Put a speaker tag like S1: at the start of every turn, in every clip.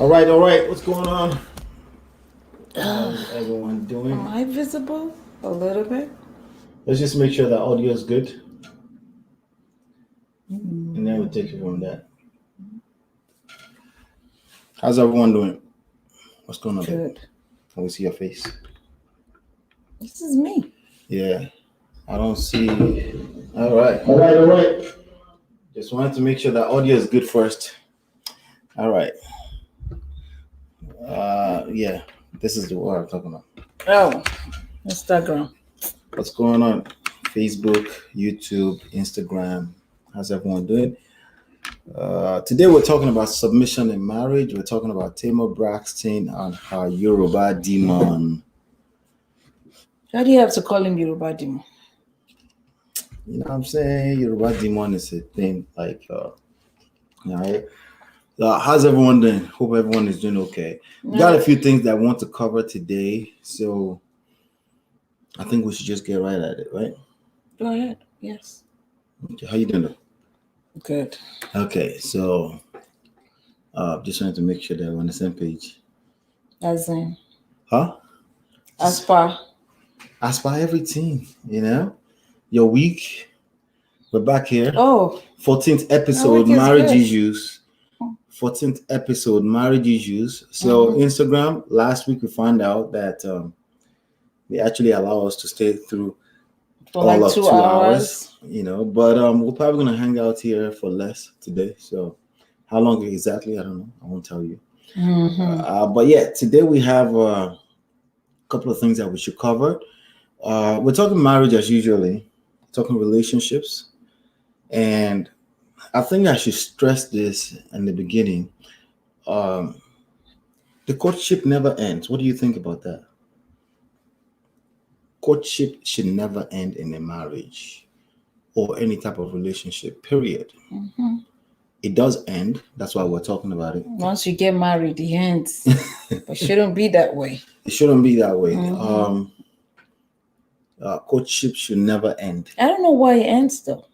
S1: All right. What's going on? How's everyone doing?
S2: Am I visible a little bit?
S1: Let's just make sure that audio is good, and then we'll take it from there. How's everyone doing? What's going on?
S2: Good.
S1: Can we see your face?
S2: This is me.
S1: Yeah, I don't see. All right. Just wanted to make sure that audio is good first. All right. Yeah, this is the what I'm talking about.
S2: Oh, Instagram.
S1: What's going on? Facebook, YouTube, Instagram. How's everyone doing? Today we're talking about submission in marriage. We're talking about Tamar Braxton and her Yoruba demon.
S2: How do you have to call him Yoruba Dimo?
S1: You know what I'm saying? Yoruba demon is a thing. Like, how's everyone doing? Hope everyone is doing okay. We got a few things that I want to cover today, so I think we should just get right at it, right?
S2: Go ahead. Yes.
S1: Okay, how you doing?
S2: Good.
S1: Okay, so just wanted to make sure that we're on the same page.
S2: As in?
S1: Huh?
S2: As per
S1: everything, your week. We're back here.
S2: Oh.
S1: 14th episode, marriage issues. 14th episode, marriage issues. So Instagram, last week we found out that they actually allow us to stay through
S2: for all of 2 hours.
S1: But we're probably gonna hang out here for less today. So how long exactly? I don't know. I won't tell you. But yeah, today we have a couple of things that we should cover. We're talking marriage as usually, talking relationships, and I think I should stress this in the beginning. The courtship never ends. What do you think about that? Courtship should never end in a marriage or any type of relationship, period. It does end. That's why we're talking about it.
S2: Once you get married, it ends. But it shouldn't be that way.
S1: It shouldn't be that way. Courtship should never end.
S2: I don't know why it ends though.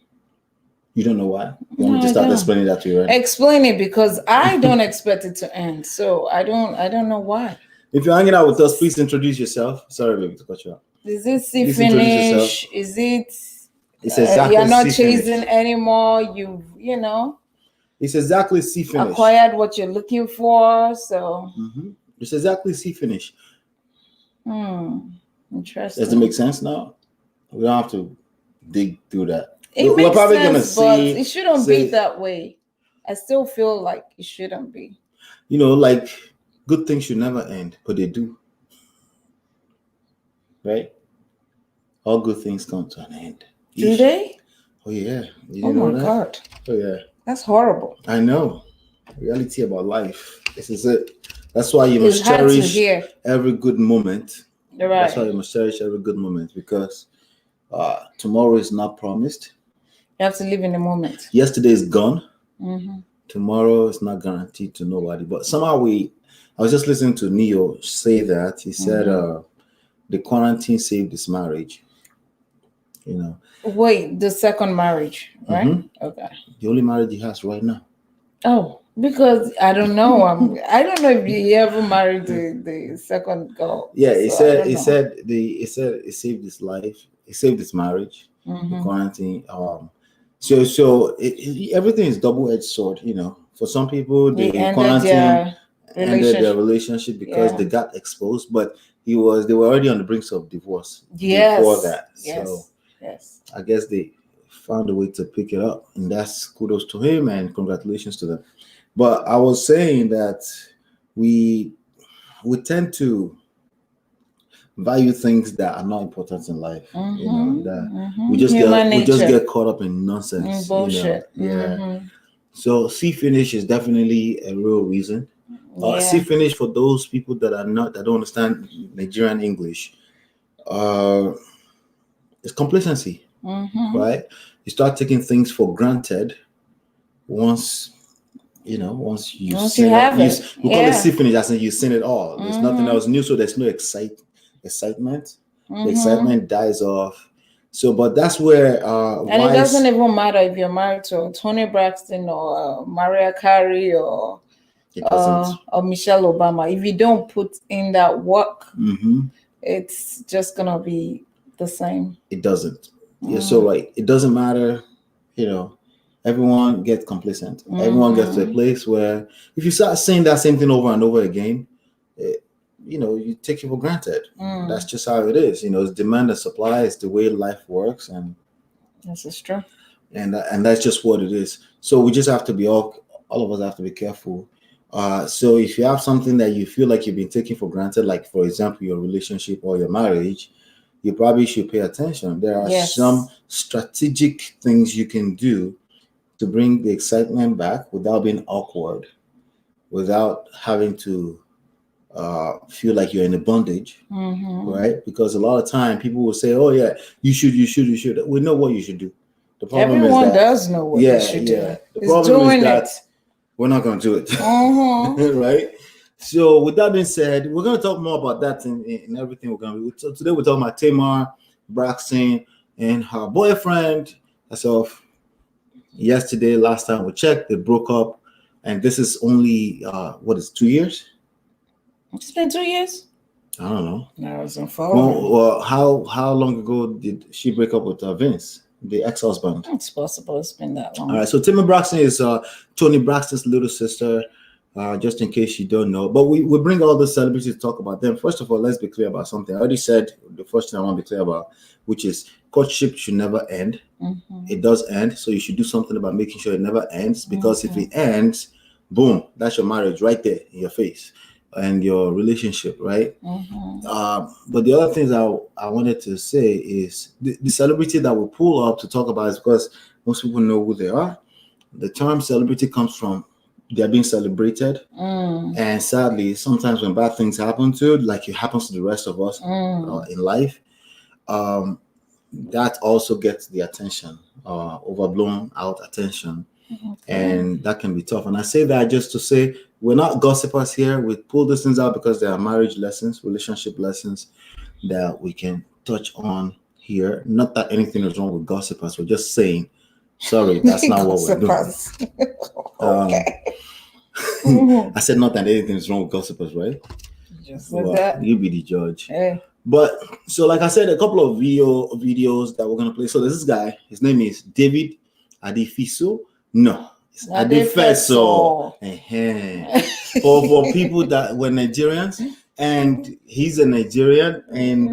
S1: You don't know why? You want me to start explaining that to you, right?
S2: Explain it, because I don't expect it to end. So I don't know why.
S1: If you're hanging out with us, please introduce yourself. Sorry, baby, to cut you off.
S2: Is it see finish? Is it?
S1: It's exactly
S2: you're not
S1: see
S2: chasing
S1: finish.
S2: anymore.
S1: It's exactly see finish.
S2: Acquired what you're looking for. So.
S1: It's exactly see finish.
S2: Interesting.
S1: Does it make sense now? We don't have to dig through that.
S2: We're probably gonna see, but it shouldn't be that way. I still feel like it shouldn't be.
S1: Like good things should never end, but they do. Right? All good things come to an end.
S2: Do they?
S1: Oh yeah.
S2: Oh my God.
S1: Oh yeah.
S2: That's horrible.
S1: I know. Reality about life. This is it. That's why you must cherish every good moment.
S2: Right.
S1: That's why you must cherish every good moment, because tomorrow is not promised.
S2: You have to live in the moment.
S1: Yesterday is gone. Tomorrow is not guaranteed to nobody. But somehow I was just listening to Neo say that. He said the quarantine saved his marriage.
S2: Wait, the second marriage, right? Okay.
S1: The only marriage he has right now.
S2: Oh, because I don't know. I don't know if he ever married the second girl.
S1: Yeah, he said it saved his life. It saved his marriage. The quarantine. So everything is double-edged sword. For some people, the quarantine ended their relationship because they got exposed, but they were already on the brink of divorce before that. So I guess they found a way to pick it up, and that's kudos to him and congratulations to them. But I was saying that we tend to value things that are not important in life. We just get caught up in nonsense.
S2: Bullshit.
S1: So see finish is definitely a real reason. See finish, for those people that don't understand Nigerian English, it's complacency. Right? You start taking things for granted once you have it. We call it see finish, as in you've seen it all. There's nothing else new, so there's no excitement. The excitement dies off. So, but that's where
S2: and it doesn't even matter if you're married to Tony Braxton or Mariah Carey or or Michelle Obama. If you don't put in that work, it's just gonna be the same.
S1: It doesn't. You're so right. It doesn't matter, everyone gets complacent. Everyone gets to a place where if you start saying that same thing over and over again, you take it for granted. That's just how it is. It's demand and supply. It's the way life works, and
S2: this is true.
S1: And that's just what it is. So we just have to be all of us have to be careful. So if you have something that you feel like you've been taking for granted, like for example your relationship or your marriage, you probably should pay attention. There are some strategic things you can do to bring the excitement back without being awkward, without having to feel like you're in a bondage, right? Because a lot of time people will say, "Oh yeah, you should." We know what you should do. The problem
S2: Everyone
S1: is that,
S2: does know what they should do.
S1: The problem is that we're not going to do it, right? So with that being said, we're going to talk more about that in everything we're going to do. So today we're talking about Tamar Braxton and her boyfriend. As of yesterday, last time we checked, they broke up, and this is only 2 years?
S2: It's been 2 years.
S1: I don't know.
S2: No, it's on phone.
S1: Well, how long ago did she break up with Vince, the ex-husband?
S2: It's possible it's been that long.
S1: All right. So Tamar Braxton is Tony Braxton's little sister. Just in case you don't know, but we bring all the celebrities to talk about them. First of all, let's be clear about something. I already said the first thing I want to be clear about, which is courtship should never end. It does end, so you should do something about making sure it never ends. Because if it ends, boom, that's your marriage right there in your face. And your relationship, right? But the other things I wanted to say is the celebrity that we pull up to talk about is because most people know who they are. The term celebrity comes from they're being celebrated, and sadly, sometimes when bad things happen to, like it happens to the rest of us in life, that also gets the attention, overblown out attention. And that can be tough. And I say that just to say we're not gossipers here. We pull these things out because there are marriage lessons, relationship lessons that we can touch on here. Not that anything is wrong with gossipers. We're just saying, sorry, that's not what we're doing. Okay. I said not that anything is wrong with gossipers, right?
S2: Just like that.
S1: You be the judge.
S2: Hey.
S1: But so like I said, a couple of videos that we're gonna play. So this guy, his name is David Adefeso. No, it's Adefeso. For people that were Nigerians, and he's a Nigerian, and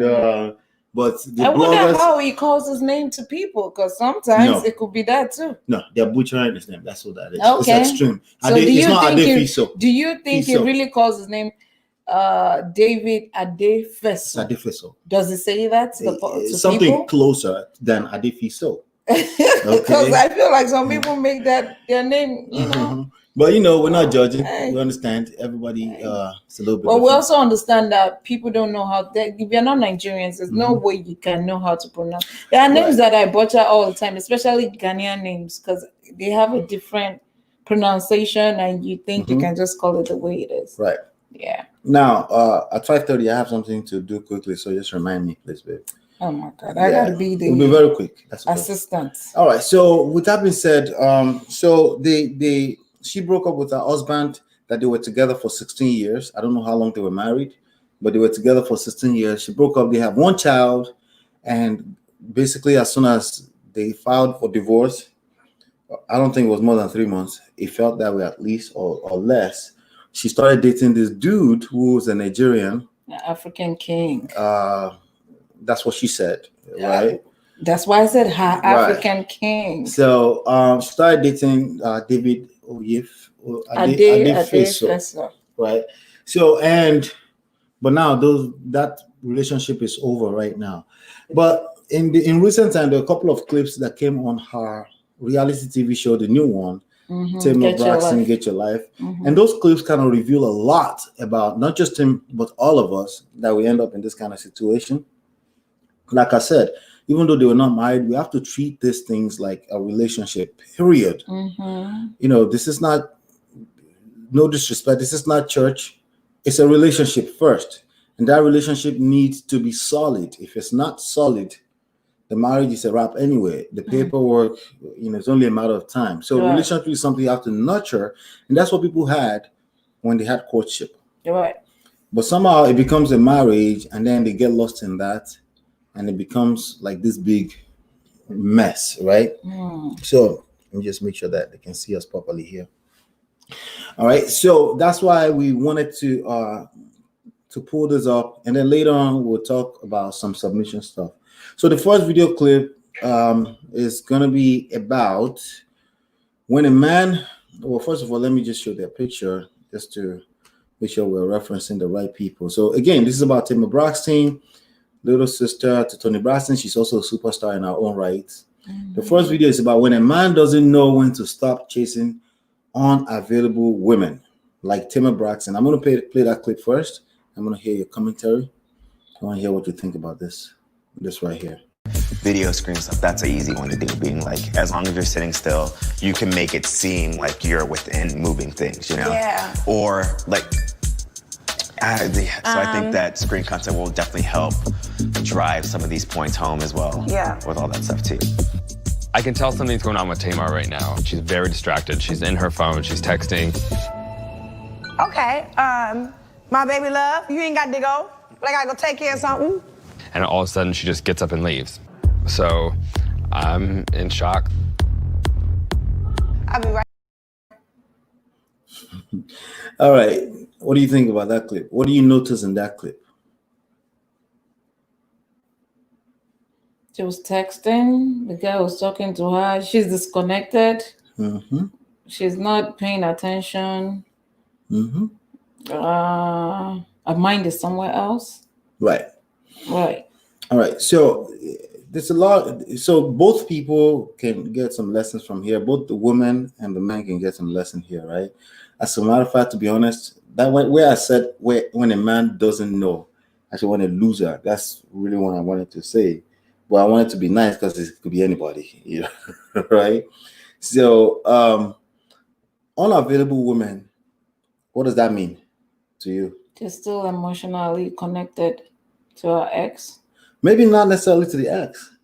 S1: but the
S2: I wonder
S1: bloggers,
S2: how he calls his name to people, because sometimes it could be that too.
S1: No, they're butchering his name. That's what that is.
S2: Okay.
S1: It's extreme.
S2: So do you think he really calls his name David Adefeso?
S1: Adefeso.
S2: Does it say that
S1: to something people? Closer than Adefeso.
S2: Because I feel like some people make that their name,
S1: But we're not judging. We understand everybody. It's a little bit.
S2: Well, we also understand that people don't know how. If you're not Nigerians, there's no way you can know how to pronounce. There are names that I butcher all the time, especially Ghanaian names, because they have a different pronunciation, and you think you can just call it the way it is.
S1: Right.
S2: Yeah.
S1: Now, at 5:30, I have something to do quickly, so just remind me, please, babe.
S2: Oh my God, I gotta be the
S1: It'll be very quick. That's okay.
S2: Assistant.
S1: All right. So with that being said, so she broke up with her husband that they were together for 16 years. I don't know how long they were married, but they were together for 16 years. She broke up. They have one child, and basically, as soon as they filed for divorce, I don't think it was more than 3 months. It felt that way, at least, or less. She started dating this dude who was a Nigerian,
S2: African king.
S1: That's what she said, right?
S2: That's why I said African king. So
S1: she started dating David Adefeso, right? So but now that relationship is over right now. But in recent time, there are a couple of clips that came on her reality TV show, the new one, Tamar Braxton, Get Your Life. And those clips kind of reveal a lot about not just him, but all of us, that we end up in this kind of situation. Like I said, even though they were not married, we have to treat these things like a relationship, period. This is not, no disrespect, this is not church. It's a relationship first. And that relationship needs to be solid. If it's not solid, the marriage is a wrap anyway. The paperwork, it's only a matter of time. So relationship is something you have to nurture. And that's what people had when they had courtship.
S2: Right.
S1: But somehow it becomes a marriage, and then they get lost in that, and it becomes like this big mess, right? So let me just make sure that they can see us properly here. All right, so that's why we wanted to pull this up, and then later on we'll talk about some submission stuff. So the first video clip is gonna be about when a man. Well, first of all, let me just show their picture just to make sure we're referencing the right people. So again, this is about Tamar Braxton, little sister to Tony Braxton. She's also a superstar in her own right. The first video is about when a man doesn't know when to stop chasing unavailable women, like Tamar Braxton. I'm going to play that clip first. I'm going to hear your commentary. I want to hear what you think about this right here.
S3: Video screen stuff, that's an easy one to do, being like, as long as you're sitting still, you can make it seem like you're within moving things, you know?
S4: Yeah.
S3: Or like, so I think that screen content will definitely help drive some of these points home as well.
S4: Yeah.
S3: With all that stuff too.
S5: I can tell something's going on with Tamar right now. She's very distracted. She's in her phone, she's texting.
S4: Okay, my baby love, you ain't got to go. But I gotta go take care of something.
S5: And all of a sudden, she just gets up and leaves. So I'm in shock.
S4: I'll be right.
S1: All right. What do you think about that clip? What do you notice in that clip?
S2: She was texting. The guy was talking to her. She's disconnected. She's not paying attention. Her mind is somewhere else.
S1: Right.
S2: Right.
S1: All right. So there's a lot. So both people can get some lessons from here. Both the woman and the man can get some lesson here, right? As a matter of fact, to be honest, that where I said when a man doesn't know, actually when a loser, that's really what I wanted to say. But I want it to be nice because it could be anybody, you know, right? So unavailable women, what does that mean to you?
S2: She's still emotionally connected to her ex.
S1: Maybe not necessarily to the ex.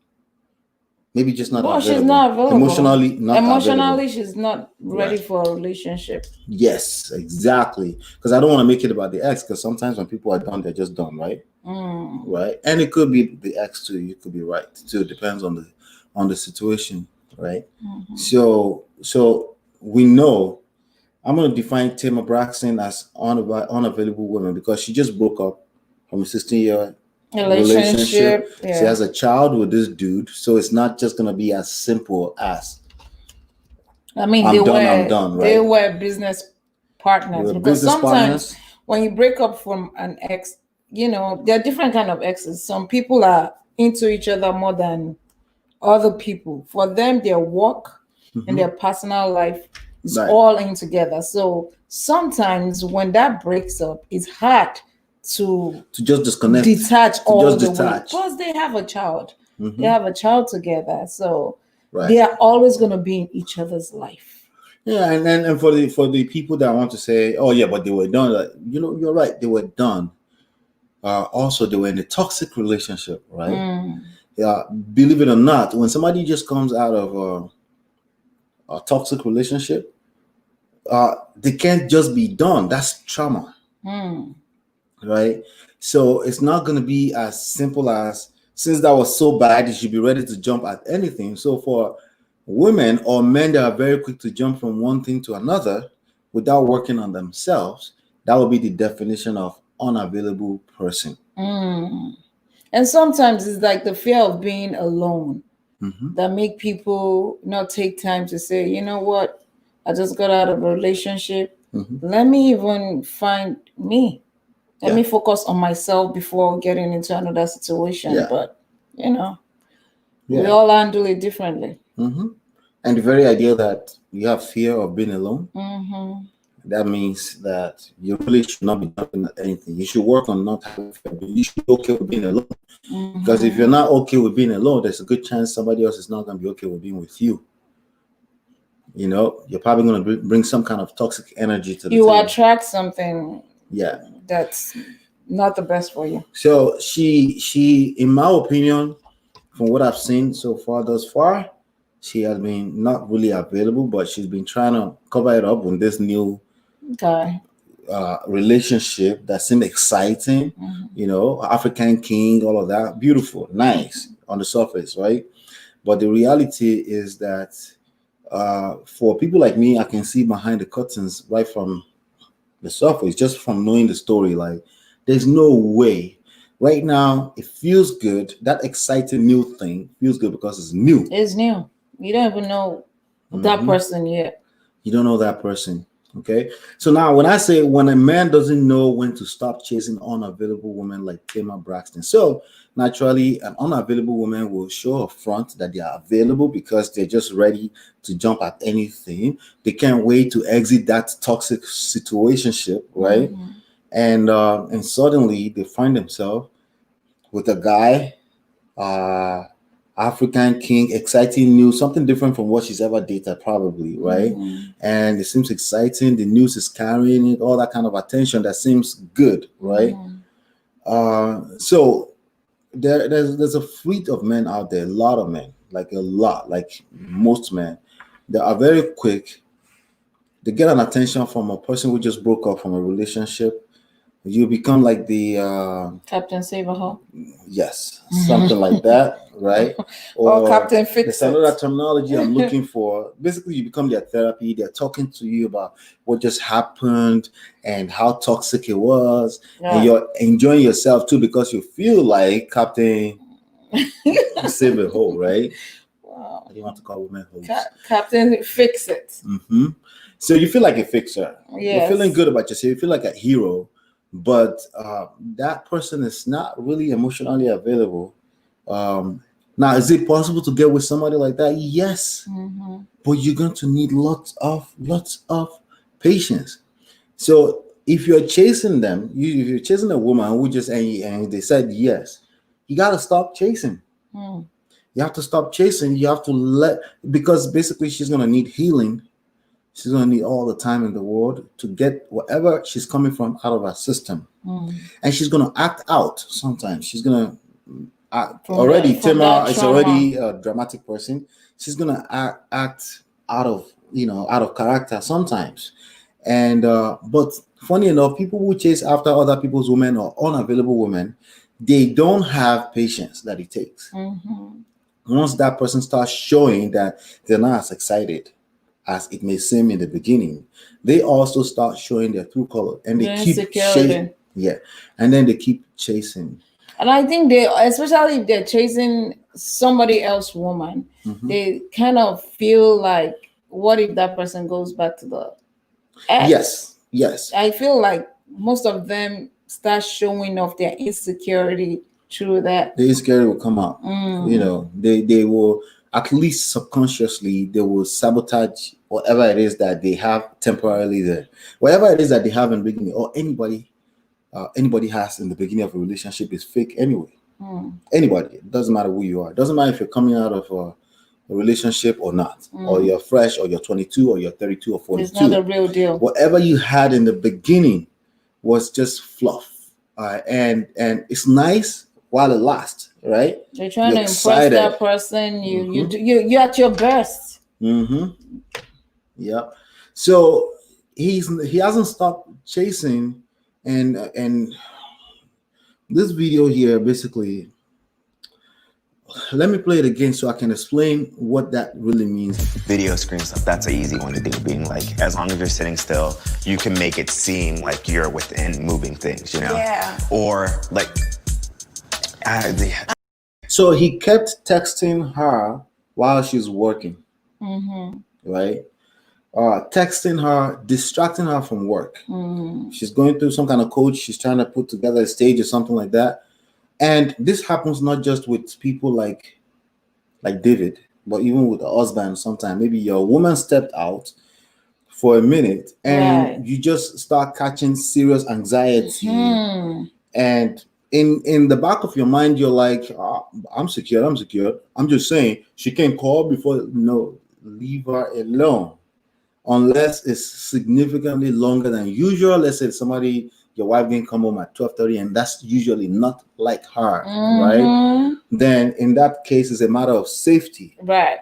S1: Maybe just not available.
S2: She's not available.
S1: Emotionally not
S2: Emotionally,
S1: available.
S2: She's not ready for a relationship.
S1: Yes, exactly. Because I don't want to make it about the ex, because sometimes when people are done, they're just done, right? Right. And it could be the ex too. You could be right too. It depends on the situation, right? So we know. I'm going to define Tamar Braxton as unavailable woman because she just broke up from a 16-year relationship. Yeah. She has a child with this dude, so it's not just going to be as simple as
S2: I'm done, right? They were business partners. Because sometimes when you break up from an ex, you know, there are different kind of exes. Some people are into each other more than other people. For them, their work and their personal life is all in together. So sometimes when that breaks up, it's hard to just disconnect, detach all the way. Plus, they have a child. They have a child together, so they are always going to be in each other's life.
S1: Yeah, and for the people that want to say, oh yeah, but they were done. Like, you know, you're right. They were done. Also, they were in a toxic relationship, right? Yeah, believe it or not, when somebody just comes out of a toxic relationship, they can't just be done. That's trauma, right? So it's not going to be as simple as, since that was so bad, you should be ready to jump at anything. So for women or men that are very quick to jump from one thing to another without working on themselves, that would be the definition of unavailable person.
S2: And sometimes it's like the fear of being alone that make people not take time to say, you know what, I just got out of a relationship. Let me even find me. Let me focus on myself before getting into another situation. But, you know, we all handle it differently.
S1: And the very idea that you have fear of being alone, that means that you really should not be jumping at anything. You should work on not having fear. You should be okay with being alone. Because if you're not okay with being alone, there's a good chance somebody else is not going to be okay with being with you. You know, you're probably going to bring some kind of toxic energy to the table.
S2: You attract something that's not the best for you.
S1: So she, in my opinion, from what I've seen so far thus far, she has been not really available, but she's been trying to cover it up with this new
S2: guy.
S1: relationship that seemed exciting, African king, all of that, beautiful, nice on the surface, right? But the reality is that for people like me, I can see behind the curtains right from the surface, just from knowing the story. Like, there's no way. Right now, it feels good. That exciting new thing feels good because it's new.
S2: It's new. You don't even know that person yet.
S1: You don't know that person. Okay. So now when I say when a man doesn't know when to stop chasing unavailable women like Tamar Braxton, so naturally an unavailable woman will show up front that they are available because they're just ready to jump at anything. They can't wait to exit that toxic situationship, right? And suddenly they find themselves with a guy, African king, exciting news, something different from what she's ever dated, probably, right? And it seems exciting. The news is carrying it, all that kind of attention that seems good, right? So there's a fleet of men out there, a lot of men, like most men, they are very quick. They get an attention from a person who just broke up from a relationship. You become like the
S2: Captain Save-A-Ho.
S1: Yes, something like that, right?
S2: Or Captain Fix-It.
S1: There's another terminology I'm looking for. Basically, you become their therapy. They're talking to you about what just happened and how toxic it was, and you're enjoying yourself too because you feel like Captain Save-A-Ho, right?
S2: Wow.
S1: I don't want to call women hoes.
S2: Captain Fix-It.
S1: So you feel like a fixer.
S2: Yes.
S1: You're feeling good about yourself. You feel like a hero. But that person is not really emotionally available. Now, is it possible to get with somebody like that? Yes, but you're going to need lots of patience. So if you're chasing them, if you're chasing a woman who just and they said yes, you got to stop chasing. You have to stop chasing. You have to because basically she's going to need healing. She's going to need all the time in the world to get whatever she's coming from out of her system. And she's going to act out sometimes. She's going to act. Already, Tamar is already a dramatic person. She's going to act out of character sometimes. And but funny enough, people who chase after other people's women or unavailable women, they don't have patience that it takes. Once that person starts showing that they're not as excited as it may seem in the beginning, they also start showing their true color, and they keep chasing. And then they keep chasing.
S2: And I think especially if they're chasing somebody else woman, they kind of feel like, what if that person goes back to the ex?
S1: Yes.
S2: I feel like most of them start showing off their insecurity through that.
S1: The insecurity will come out. They will, at least subconsciously, they will sabotage whatever it is that they have temporarily there. Whatever it is that they have in the beginning, or anybody has in the beginning of a relationship, is fake anyway. Anybody. It doesn't matter who you are. It doesn't matter if you're coming out of a relationship or not, or you're fresh, or you're 22, or you're 32, or 42.
S2: It's not a real deal.
S1: Whatever you had in the beginning was just fluff. And it's nice while it lasts. Right?
S2: You're trying to impress that person. You're at your best.
S1: Yeah. So he hasn't stopped chasing, and this video here, basically, let me play it again so I can explain what that really means.
S3: Video screen stuff, that's an easy one to do. Being like, as long as you're sitting still, you can make it seem like you're within moving things,
S4: Yeah.
S3: Or like.
S1: So he kept texting her while she's working, right? Texting her, distracting her from work. She's going through some kind of coach. She's trying to put together a stage or something like that. And this happens not just with people like David, but even with a husband. Sometimes maybe your woman stepped out for a minute and you just start catching serious anxiety. And in the back of your mind, you're like, I'm secure. I'm just saying she can call before, leave her alone. Unless it's significantly longer than usual. Let's say your wife didn't come home at 12:30, and that's usually not like her, right? Then in that case, it's a matter of safety.
S2: Right.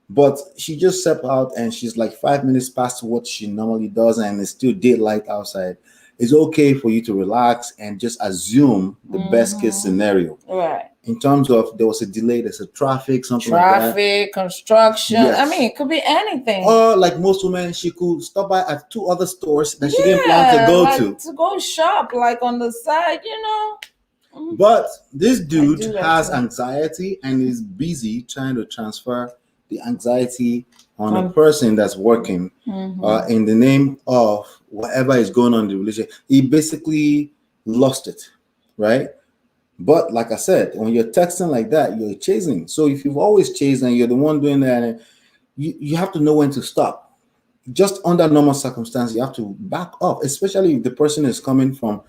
S1: But she just stepped out and she's like 5 minutes past what she normally does, and it's still daylight outside. It's okay for you to relax and just assume the best case scenario.
S2: Right.
S1: In terms of there was a delay, there's a something like that.
S2: Traffic, construction.
S1: Yes.
S2: I mean, it could be anything.
S1: Or like most women, she could stop by at 2 other stores that she didn't plan to go
S2: like to go shop, like on the side,
S1: But this dude has anxiety and is busy trying to transfer the anxiety on a person that's working in the name of whatever is going on in the relationship. He basically lost it, right? But like I said, when you're texting like that, you're chasing. So if you've always chased and you're the one doing that, you have to know when to stop. Just under normal circumstances, you have to back up, especially if the person is coming from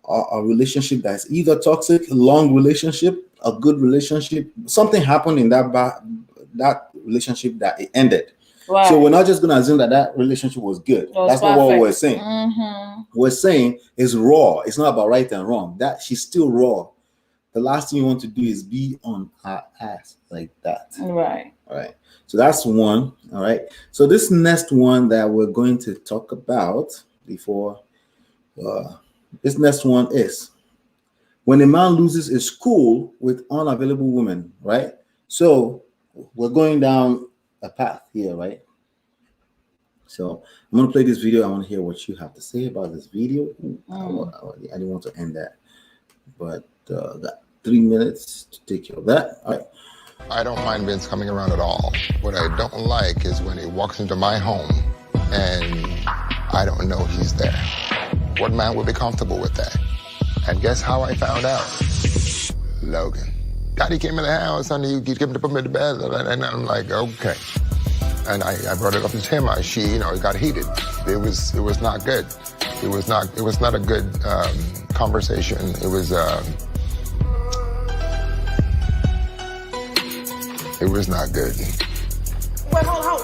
S1: a relationship that's either toxic, long relationship, a good relationship. Something happened in that relationship that it ended. Right. So we're not just going to assume that relationship was good. That's not what we're saying. We're saying it's raw. It's not about right and wrong. That she's still raw. The last thing you want to do is be on her ass like that.
S2: Right.
S1: All right. So that's one. All right. So this next one that we're going to talk about before this next one is when a man loses his cool with unavailable women, right? So we're going down a path here, right? So I'm going to play this video. I want to hear what you have to say about this video. I didn't want to end that, but got 3 minutes to take care of that. All right.
S6: I don't mind Vince coming around at all. What I don't like is when he walks into my home and I don't know he's there. What man would be comfortable with that? And guess how I found out? Logan. Daddy came in the house and he came to put me to bed, and I'm like, okay. And I brought it up to Tamar. She, it got heated. It was not good. It was not a good conversation. It was not good.
S4: Wait, hold.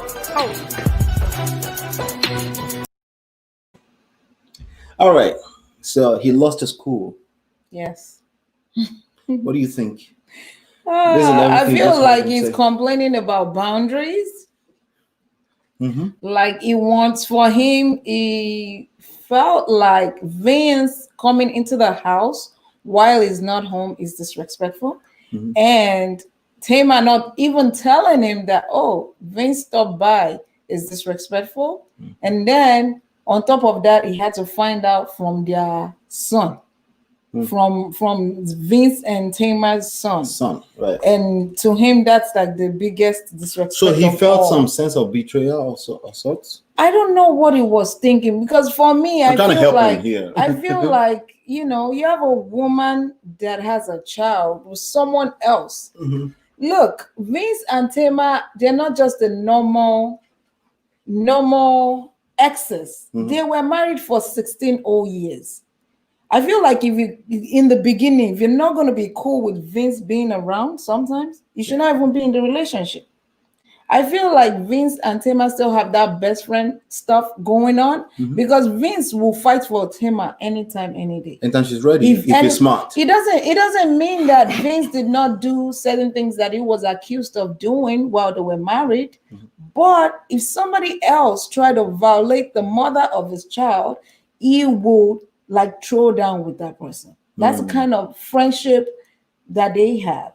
S1: All right. So he lost his cool.
S2: Yes.
S1: What do you think?
S2: I feel like he's complaining about boundaries. Like for him, he felt like Vince coming into the house while he's not home is disrespectful. And Tamar not even telling him that, oh, Vince stopped by is disrespectful. And then on top of that, he had to find out from their son. From Vince and Tamar's son,
S1: right? And
S2: to him, that's like the biggest disrespect.
S1: So he felt some sense of betrayal or sorts.
S2: I don't know what he was thinking, because for me, I feel like you have a woman that has a child with someone else. Look, Vince and Tamar, they're not just the normal exes. They were married for 16 whole years. I feel like in the beginning, if you're not going to be cool with Vince being around, sometimes you should not even be in the relationship. I feel like Vince and Tamar still have that best friend stuff going on, because Vince will fight for Tamar anytime, any day.
S1: Anytime she's ready, if he's smart.
S2: It doesn't mean that Vince did not do certain things that he was accused of doing while they were married. But if somebody else tried to violate the mother of his child, he will like throw down with that person. That's the kind of friendship that they have.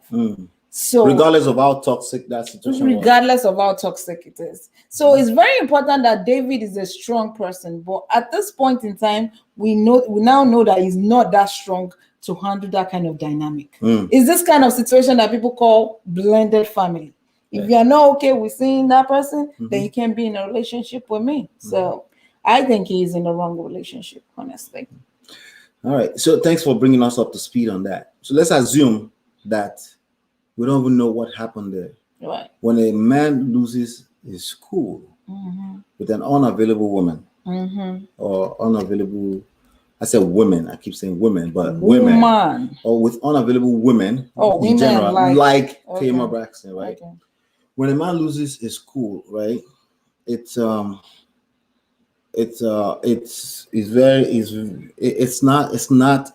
S2: So
S1: regardless of how toxic that situation
S2: is. So it's very important that David is a strong person. But at this point in time, we now know that he's not that strong to handle that kind of dynamic. It's this kind of situation that people call blended family. If you're not okay with seeing that person, then you can't be in a relationship with me. So I think he's in the wrong relationship, honestly.
S1: All right. So thanks for bringing us up to speed on that. So let's assume that we don't even know what happened there.
S2: Right.
S1: When a man loses his cool with an unavailable woman or unavailable, I said women, I keep saying women, but women or with unavailable women in general, like Tamar Braxton, right? Okay. When a man loses his cool, right? It's not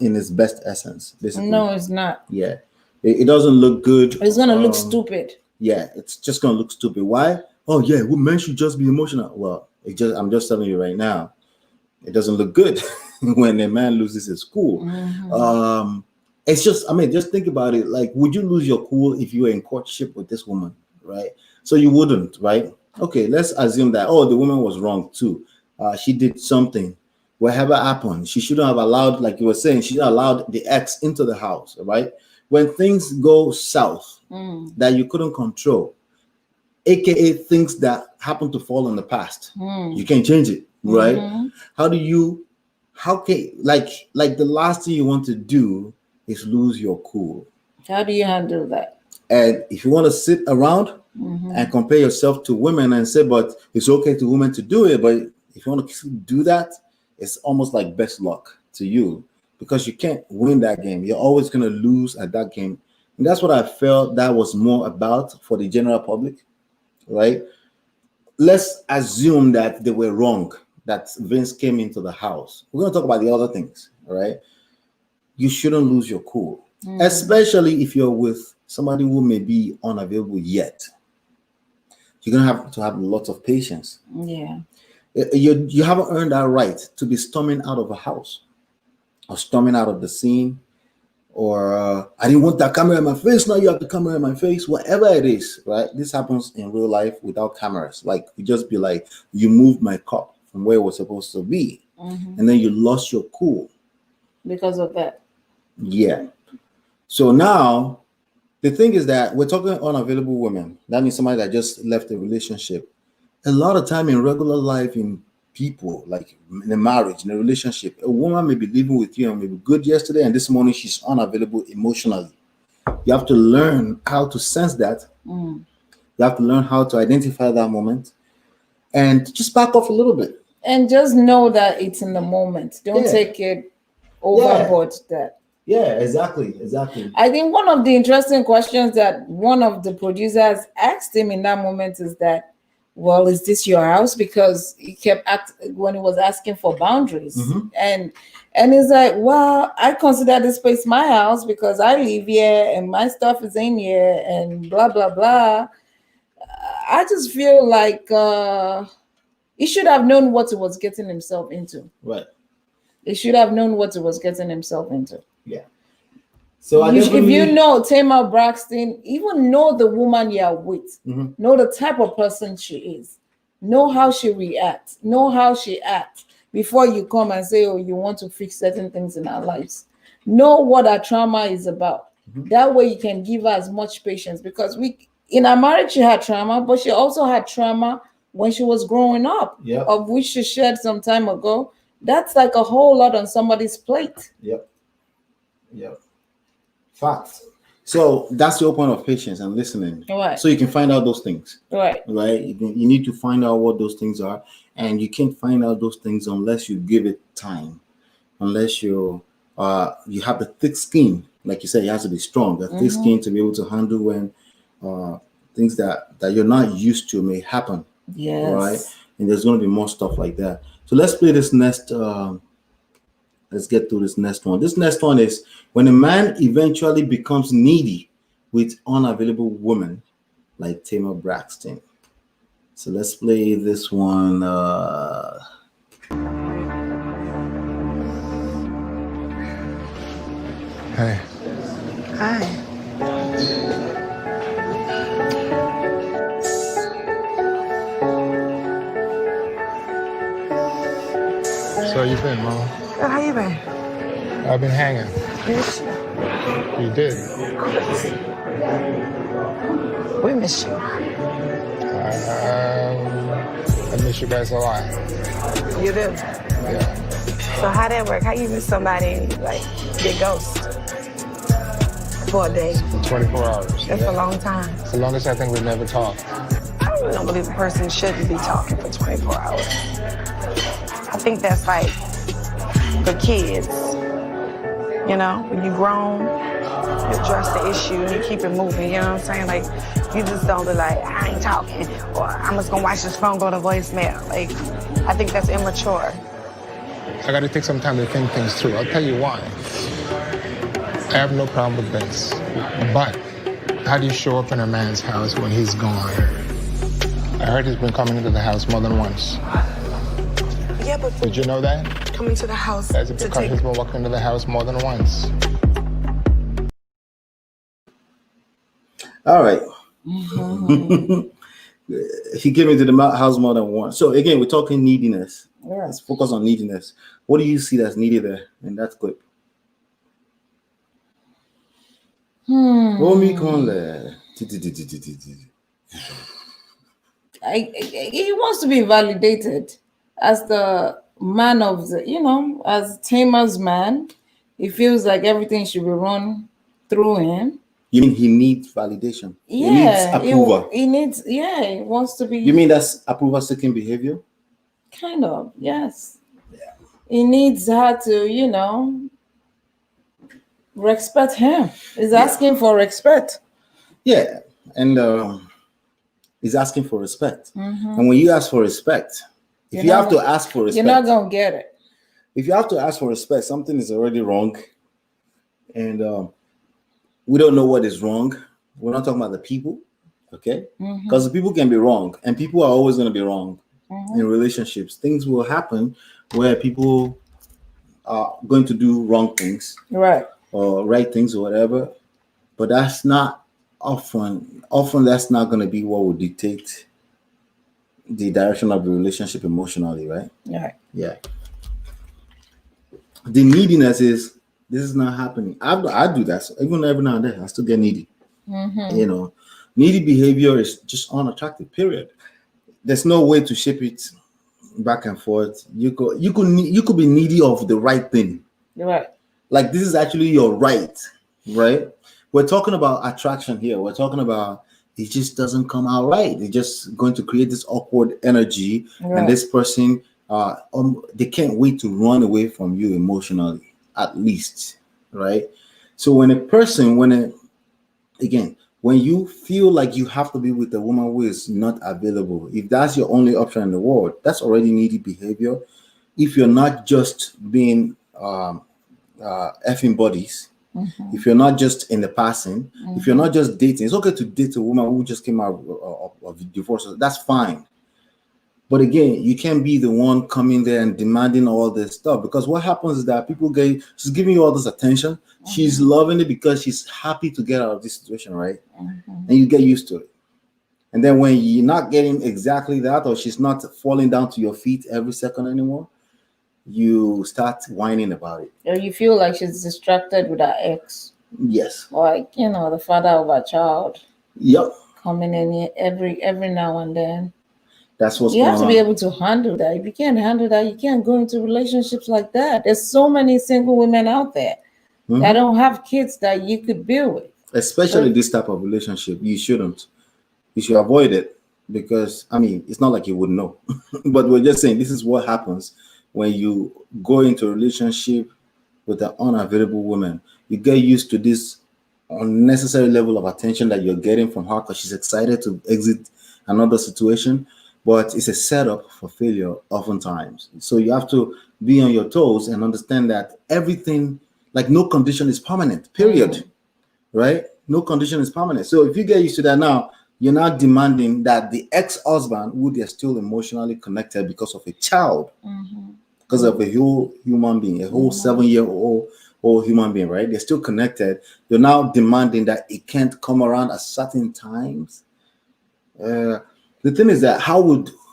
S1: in its best essence, basically.
S2: No, it's not.
S1: Yeah. It doesn't look good.
S2: It's gonna look stupid.
S1: yeah, it's just gonna look stupid. Why? Oh yeah, men should just be emotional. Well, I'm just telling you right now, it doesn't look good when a man loses his cool. It's just, just think about it. Like, would you lose your cool if you were in courtship with this woman, right? So you wouldn't, right? Okay, let's assume that, the woman was wrong too. She did something. Whatever happened, she shouldn't have allowed, like you were saying, she allowed the ex into the house, right? When things go south that you couldn't control, aka things that happen to fall in the past, you can't change it, right? How can like the last thing you want to do is lose your cool? How do you handle that? And if you want to sit around and compare yourself to women and say, but it's okay to women to do it, but if you want to do that, it's almost like best luck to you, because you can't win that game. You're always going to lose at that game. And that's what I felt that was more about for the general public, right? Let's assume that they were wrong, that Vince came into the house. We're going to talk about the other things, all right? You shouldn't lose your cool, especially if you're with somebody who may be unavailable yet. You're going to have lots of patience. Yeah. You haven't earned that right to be storming out of a house or storming out of the scene, or I didn't want that camera in my face, now you have the camera in my face, whatever it is, right? This happens in real life without cameras. Like, you just be like, you moved my cup from where it was supposed to be, and then you lost your cool. Because of that. Yeah. So now, the thing is that we're talking unavailable women. That means somebody that just left a relationship. A lot of time in regular life, in people, like in a marriage, in a relationship, a woman may be living with you and may be good yesterday, and this morning she's unavailable emotionally. You have to learn how to sense that. You have to learn how to identify that moment and just back off a little bit. And just know that it's in the moment. Don't take it overboard. Yeah, exactly. I think one of the interesting questions that one of the producers asked him in that moment is that, well, is this your house? Because he kept when he was asking for boundaries. And he's like, well, I consider this place my house because I live here and my stuff is in here and blah, blah, blah. I just feel like he should have known what he was getting himself into. Right. He should have known what he was getting himself into. Yeah. So if you know Tamar Braxton, even know the woman you're with, know the type of person she is, know how she reacts, know how she acts before you come and say, oh, you want to fix certain things in our lives. Know what our trauma is about. That way you can give her as much patience, because in our marriage she had trauma, but she also had trauma when she was growing up, of which she shared some time ago. That's like a whole lot on somebody's plate. Yep. Facts. So that's your point of patience and listening. Right. So you can find out those things. Right. You need to find out what those things are, and you can't find out those things unless you give it time. Unless you have the thick skin, like you said, it has to be strong. The thick skin to be able to handle when things that you're not used to may happen. Yes. Right. And there's going to be more stuff like that. So let's play this next. Let's get through this next one. This next one is when a man eventually becomes needy with unavailable women like Tamar Braxton. So let's play this one.
S6: Hey.
S4: Hi.
S6: So you been, Mama?
S4: Good, how you been?
S6: I've been hanging.
S4: Miss you.
S6: You did.
S4: We miss you.
S6: I miss you guys a lot.
S4: You do?
S6: Yeah.
S4: So how that work? How you miss somebody and like get ghost for a day?
S6: For 24 hours.
S4: That's a long time.
S6: It's the longest I think we've never talked.
S4: I really don't believe a person shouldn't be talking for 24 hours. I think that's like for kids. You know, when you're grown, you address the issue and you keep it moving, you know what I'm saying? Like, you just don't be like, I ain't talking, or I'm just gonna watch this phone go to voicemail. Like, I think that's immature.
S6: I gotta take some time to think things through. I'll tell you why. I have no problem with Vince, but How do you show up in a man's house when he's gone? I heard he's been coming into the house more than once.
S4: Yeah, but
S6: Did you know that?
S4: coming to the house
S6: That's
S4: to
S6: because
S4: take...
S6: he's been walking into the house more than once.
S1: All right. He came into the house more than once. So again, we're talking neediness.
S2: Yeah.
S1: Let's focus on neediness. What do you see that's needed there in that clip? He
S2: wants to be validated as the man of the, as Tamar's man. He feels like everything should be run through him.
S1: You mean he needs validation?
S2: Yeah,
S1: he needs approval.
S2: He wants to be.
S1: You mean that's approval seeking behavior?
S2: Kind of, yes. Yeah. He needs her to, respect him. He's asking for respect.
S1: Yeah, and he's asking for respect. And when you ask for respect, if you have to ask for respect,
S2: you're not gonna get it.
S1: If you have to ask for respect, something is already wrong, and we don't know what is wrong. We're not talking about the people, okay? Because the people can be wrong, and people are always going to be wrong in relationships. Things will happen where people are going to do wrong things,
S2: right,
S1: or right things, or whatever. But that's not often. Often, that's not going to be what will dictate the direction of the relationship emotionally, right?
S2: Right.
S1: Yeah. The neediness is. This is not happening. I do that. So even every now and then, I still get needy. Needy behavior is just unattractive. Period. There's no way to shape it back and forth. You could be needy of the right thing.
S2: You're right.
S1: Like this is actually your right. We're talking about attraction here. We're talking about it just doesn't come out right. It's just going to create this awkward energy, and this person, they can't wait to run away from you emotionally. At least, right? So when you feel like you have to be with a woman who is not available, if that's your only option in the world, that's already needy behavior. If you're not just being effing buddies, if you're not just in the passing, if you're not just dating, it's okay to date a woman who just came out of divorce. That's fine. But again, you can't be the one coming there and demanding all this stuff, because what happens is that she's giving you all this attention. She's loving it because she's happy to get out of this situation, right? And you get used to it. And then when you're not getting exactly that, or she's not falling down to your feet every second anymore, you start whining about it.
S2: Or you feel like she's distracted with her ex.
S1: Yes.
S2: Like, the father of her child.
S1: Yep.
S2: Coming in every now and then.
S1: That's what's
S2: you
S1: going
S2: have to be able to handle that. If you can't handle that, you can't go into relationships like that. There's so many single women out there that don't have kids that you could be with.
S1: Especially this type of relationship, you shouldn't. You should avoid it, because it's not like you wouldn't know. But we're just saying this is what happens when you go into a relationship with an unavailable woman. You get used to this unnecessary level of attention that you're getting from her because she's excited to exit another situation. But it's a setup for failure oftentimes. So you have to be on your toes and understand that everything, like no condition is permanent, period. Right? No condition is permanent. So if you get used to that now, you're not demanding that the ex-husband, who they're still emotionally connected because of a child, because of a whole human being, a whole 7-year-old human being, right? They're still connected. You're now demanding that it can't come around at certain times. The thing is that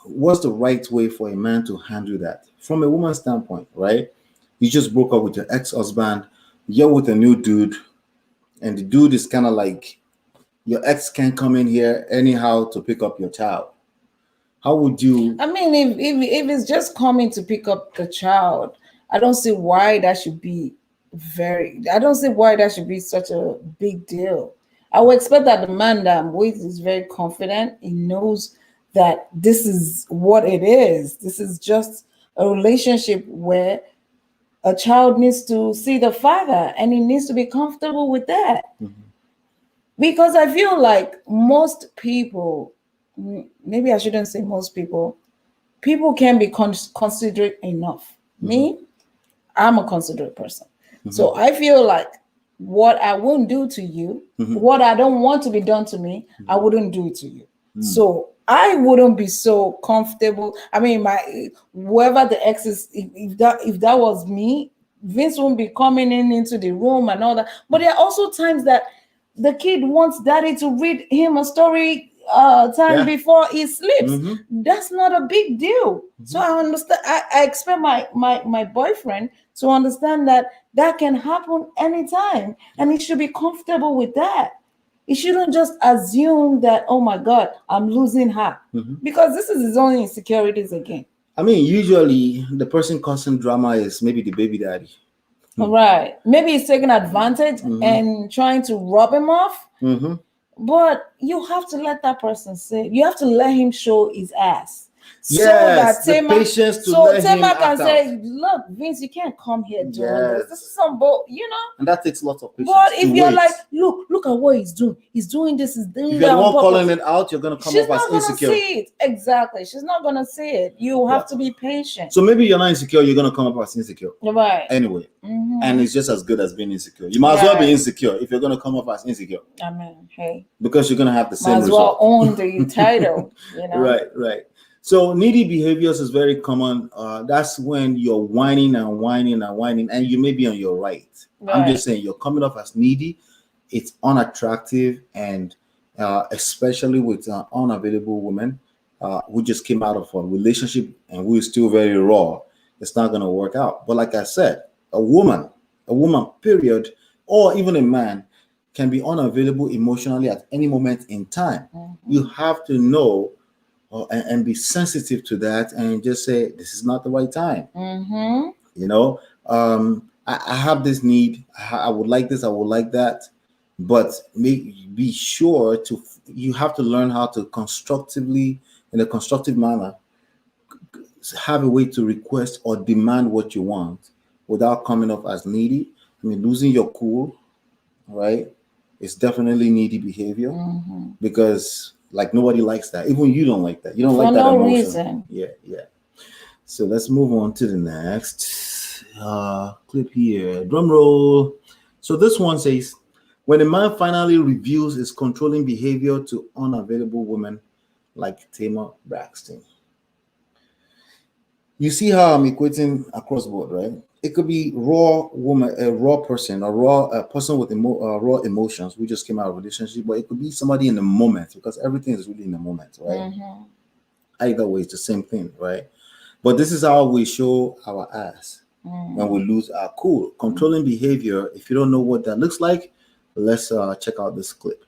S1: what's the right way for a man to handle that? From a woman's standpoint, right? You just broke up with your ex-husband, you're with a new dude, and the dude is kind of like, your ex can't come in here anyhow to pick up your child. How would you?
S2: If it's just coming to pick up the child, I don't see why that should be such a big deal. I would expect that the man that I'm with is very confident. He knows that this is what it is. This is just a relationship where a child needs to see the father, and he needs to be comfortable with that. Because I feel like most people, maybe I shouldn't say most people can be considerate enough. Me, I'm a considerate person. So I feel like what I won't do to you, what I don't want to be done to me, I wouldn't do it to you. So I wouldn't be so comfortable. I mean, whoever the ex is, if that was me, Vince won't be coming into the room and all that. But there are also times that the kid wants daddy to read him a story before he sleeps. That's not a big deal. So I understand. I expect my boyfriend to understand that can happen anytime, and he should be comfortable with that. He shouldn't just assume that, oh my God, I'm losing her, because this is his own insecurities again.
S1: I mean, usually the person causing drama is maybe the baby daddy.
S2: Right. Maybe he's taking advantage and trying to rub him off. But you have to let that person say, you have to let him show his ass.
S1: Yes, so that Tamar, patience to let him
S2: can say, look, Vince, you can't come here doing this. This is some
S1: and that takes lots of patience.
S2: But if you're like, look at what he's doing. He's doing this, he's doing that.
S1: If you're the one calling it out, you're gonna come up as insecure.
S2: See it. Exactly. She's not gonna see it. You have to be patient.
S1: So maybe you're not insecure, you're gonna come up as insecure.
S2: Right.
S1: Anyway. And it's just as good as being insecure. You might as well be insecure if you're gonna come up as insecure.
S2: I mean, hey.
S1: Because you're gonna have the same
S2: result. Might as well own the title,
S1: Right. So needy behaviors is very common. That's when you're whining, and you may be on your right. I'm just saying you're coming off as needy. It's unattractive, and especially with unavailable women who just came out of a relationship and we're still very raw. It's not going to work out. But like I said, a woman, period, or even a man can be unavailable emotionally at any moment in time. You have to know and be sensitive to that and just say, this is not the right time. I have this need. I would like this. I would like that. But be sure you have to learn how to constructively, in a constructive manner, have a way to request or demand what you want without coming off as needy. I mean, losing your cool, right? It's definitely needy behavior because like nobody likes that. Even you don't like that. You don't like that emotion.
S2: Reason.
S1: Yeah. So let's move on to the next clip here. Drum roll. So this one says, when a man finally reveals his controlling behavior to unavailable women like Tamar Braxton. You see how I'm equating across board, right? It could be raw woman, a raw person, a person with raw emotions who just came out of a relationship, but it could be somebody in the moment because everything is really in the moment, right? Either way, it's the same thing, right? But this is how we show our ass when we lose our cool. Controlling behavior, if you don't know what that looks like, let's check out this clip.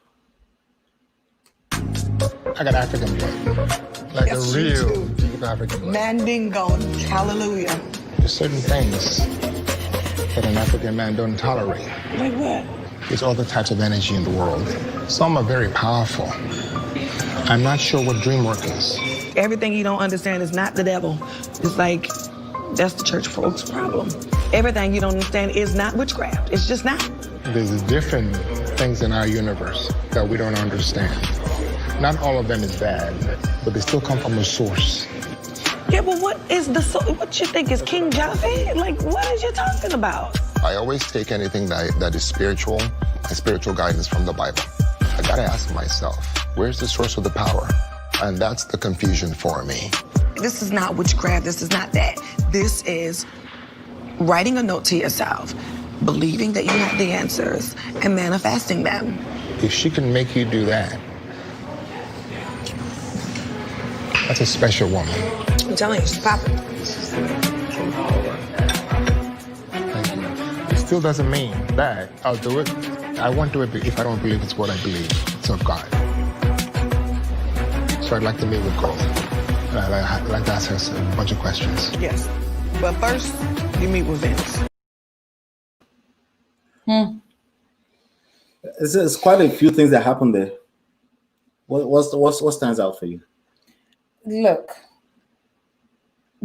S6: I got African blood, like a real deep African blood.
S7: Mandingo, hallelujah.
S6: There's certain things that an African man don't tolerate.
S7: Like what?
S6: There's all the types of energy in the world. Some are very powerful. I'm not sure what dream work is.
S7: Everything you don't understand is not the devil. It's like, that's the church folks' problem. Everything you don't understand is not witchcraft. It's just not.
S6: There's different things in our universe that we don't understand. Not all of them is bad, but they still come from a source.
S7: Yeah, but what you think is King Japhet? Like, what is you talking about?
S6: I always take anything that is spiritual and spiritual guidance from the Bible. I gotta ask myself, where's the source of the power? And that's the confusion for me.
S7: This is not witchcraft, this is not that. This is writing a note to yourself, believing that you have the answers, and manifesting them.
S6: If she can make you do that, that's a special woman.
S7: I'm telling you, she's popping.
S6: Thank you. It still doesn't mean that I'll do it. I won't do it if I don't believe it's what I believe. It's of God. So I'd like to meet with God. I'd like to ask her a bunch of questions.
S7: Yes. But first, you meet with Vince.
S1: It's quite a few things that happen there. What stands out for you?
S2: Look,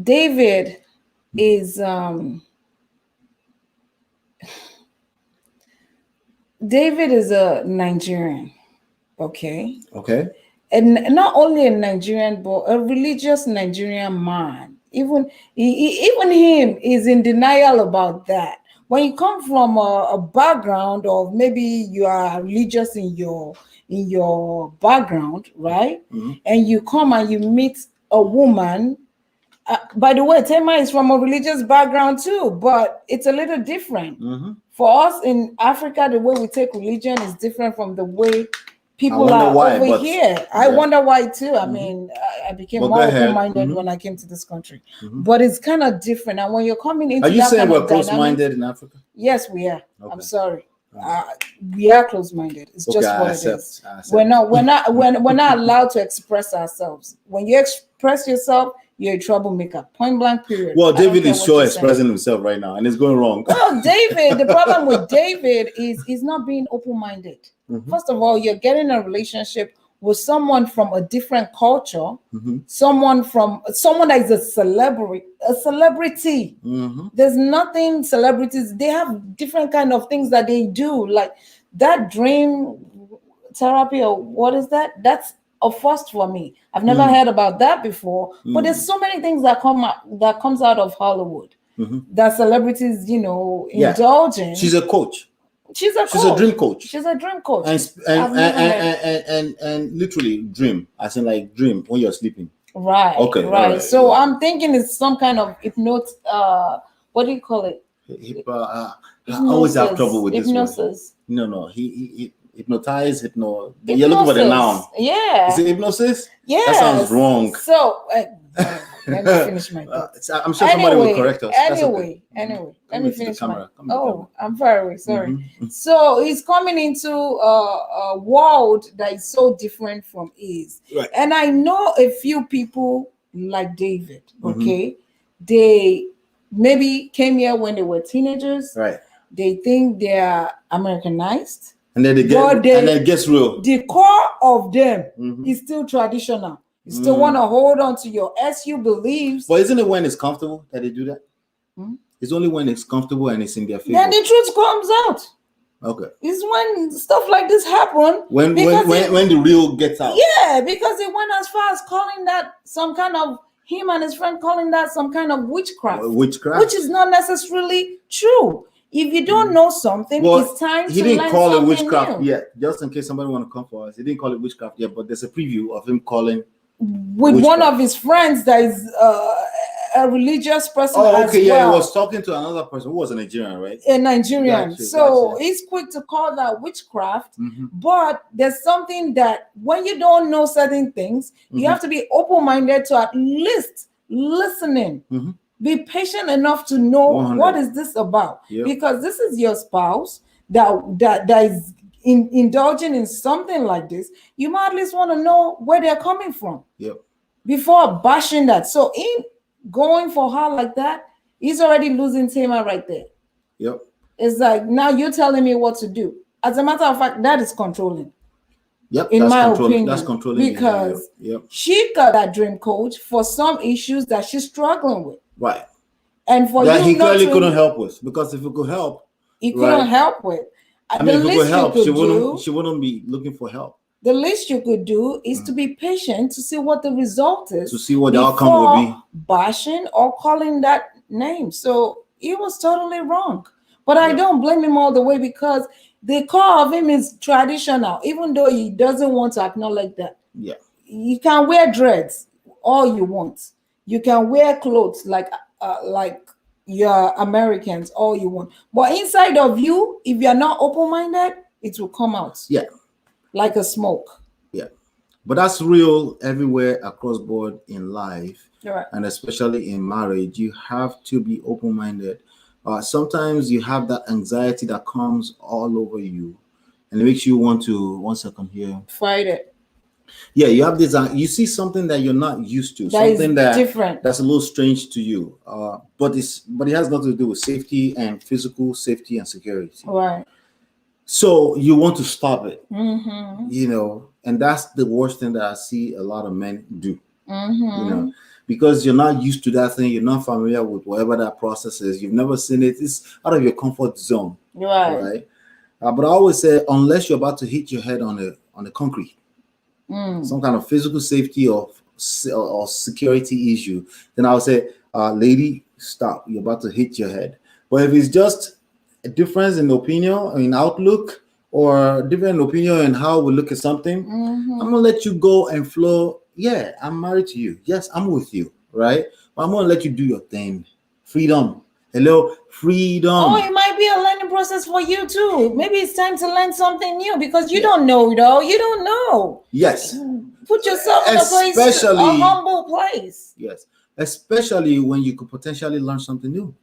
S2: David is a Nigerian, okay?
S1: Okay.
S2: And not only a Nigerian, but a religious Nigerian man. Even him is in denial about that. when you come from a background of maybe you are religious in your background, right? And you come and you meet a woman. By the way, Tamar is from a religious background too, but it's a little different. For us in Africa, the way we take religion is different from the way people are over here. I wonder why too. I mean, I became more open-minded when I came to this country, but it's kind of different. And when you're coming into,
S1: are you saying we're close-minded in Africa?
S2: Yes, we are. Okay. I'm sorry. We are close-minded. It's just what it is. We're not allowed to express ourselves. When you express yourself, you're a troublemaker. Point blank. Period.
S1: Well, David is sure expressing himself right now, and it's going wrong.
S2: Well, David, the problem with David is he's not being open-minded. First of all, you're getting a relationship with someone from a different culture, someone that is a celebrity. There's nothing celebrities, they have different kind of things that they do, like that dream therapy, or what is that? That's a first for me. I've never heard about that before. But there's so many things that comes out of Hollywood that celebrities, indulge in.
S1: She's a coach.
S2: She's a dream coach. She's a dream coach.
S1: And literally dream, as in like dream when you're sleeping.
S2: Right. Okay. Right. So I'm thinking it's some kind of what do you call it?
S1: I always have trouble with hypnosis. No. He hypnotize, You're looking for the noun.
S2: Yeah.
S1: Is it hypnosis?
S2: Yeah.
S1: That sounds wrong.
S2: So let me finish my thought.
S1: I'm sure somebody will correct us.
S2: Anyway, let me finish my. I'm far away. Sorry. So he's coming into a world that is so different from his. Right. And I know a few people like David. Okay, they maybe came here when they were teenagers.
S1: Right.
S2: They think they are Americanized.
S1: And then and then it gets real.
S2: The core of them is still traditional. You still want to hold on to your SU beliefs.
S1: But isn't it when it's comfortable that they do that? It's only when it's comfortable and it's in their favor.
S2: Then the truth comes out.
S1: Okay.
S2: It's when stuff like this happen.
S1: When the real gets out.
S2: Yeah, because it went as far as calling that some kind of, him and his friend calling that some kind of witchcraft. Which is not necessarily true. If you don't know something, it's time to learn something new. He didn't call it witchcraft
S1: yet. Just in case somebody want to come for us. He didn't call it witchcraft yet, but there's a preview of him calling
S2: with witchcraft. One of his friends that is a religious person.
S1: He was talking to another person who was a Nigerian, right?
S2: A Nigerian. Gotcha. He's quick to call that witchcraft, but there's something that when you don't know certain things, you have to be open-minded to at least listening. Be patient enough to know 100. What is this about, because this is your spouse that is indulging in something like this. You might at least want to know where they're coming from before bashing that. So in going for her like that, he's already losing Tamar right there. It's like, now you're telling me what to do. As a matter of fact, that is controlling. In my opinion, that's controlling, because she got that dream coach for some issues that she's struggling with.
S1: Right.
S2: And for
S1: that he clearly couldn't help with, because if it could help,
S2: he couldn't help with.
S1: I mean, if it could help, she wouldn't be looking for help.
S2: The least you could do is to be patient to see what the result is,
S1: to see what the outcome will be,
S2: bashing or calling that name. So he was totally wrong, but I don't blame him all the way, because the core of him is traditional, even though he doesn't want to acknowledge that. You can wear dreads all you want. You can wear clothes like you're Americans all you want. But inside of you, if you're not open-minded, it will come out. Like a smoke.
S1: But that's real everywhere across board in life.
S2: Right.
S1: And especially in marriage. You have to be open-minded. Sometimes you have that anxiety that comes all over you, and it makes you want to, 1 second here,
S2: fight it.
S1: You have this. You see something that you're not used to, something that different, that's a little strange to you. But it has nothing to do with safety and physical safety and security.
S2: Right.
S1: So you want to stop it. And that's the worst thing that I see a lot of men do. Because you're not used to that thing, you're not familiar with whatever that process is. You've never seen it. It's out of your comfort zone. Right. But I always say, unless you're about to hit your head on the concrete. Some kind of physical safety or security issue, then I would say, lady, stop. You're about to hit your head. But if it's just a difference in opinion, in outlook, or different opinion in how we look at something, I'm gonna let you go and flow. Yeah, I'm married to you. Yes, I'm with you, right? But I'm gonna let you do your thing. Freedom. Hello, freedom.
S2: Oh, it might be a learning process for you too. Maybe it's time to learn something new because you don't know it all. You don't know.
S1: Yes.
S2: Put yourself in a place, a humble place.
S1: Yes, especially when you could potentially learn something new,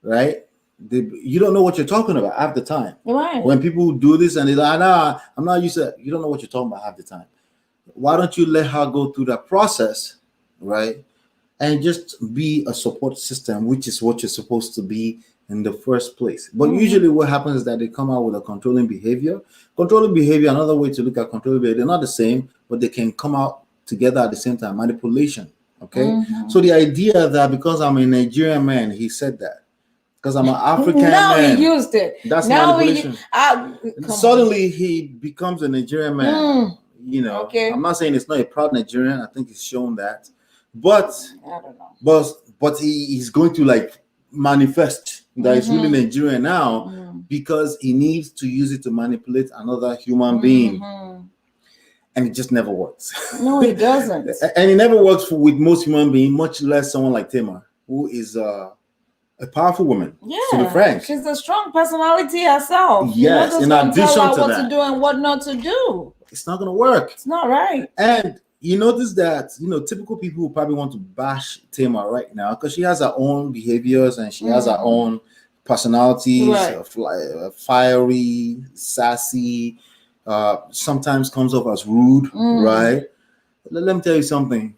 S1: right? You don't know what you're talking about half the time.
S2: Right.
S1: When people do this and they're like, nah, I'm not used to it. You don't know what you're talking about half the time. Why don't you let her go through that process, right? And just be a support system, which is what you're supposed to be in the first place. But usually what happens is that they come out with a controlling behavior. Controlling behavior, another way to look at controlling behavior, they're not the same, but they can come out together at the same time. Manipulation, okay? So the idea that because I'm a Nigerian man, he said that. Because I'm an African
S2: now
S1: man.
S2: He used it.
S1: That's
S2: now
S1: manipulation. Suddenly he becomes a Nigerian man. You know,
S2: okay.
S1: I'm not saying it's not a proud Nigerian. I think he's shown that. But
S2: I don't know.
S1: But he's going to like manifest that he's really Nigerian now because he needs to use it to manipulate another human being. And it just never works.
S2: No, it doesn't.
S1: And it never works with most human beings, much less someone like Tamar, who is a powerful woman.
S2: Yeah,
S1: to be frank.
S2: She's a strong personality herself.
S1: Yes, in addition
S2: tell her
S1: to
S2: what
S1: that,
S2: to do and what not to do.
S1: It's not going to work.
S2: It's not right.
S1: And you notice that, typical people will probably want to bash Tamar right now because she has her own behaviors and she has her own personalities,
S2: right.
S1: Fiery, sassy, sometimes comes off as rude, right? Let me tell you something.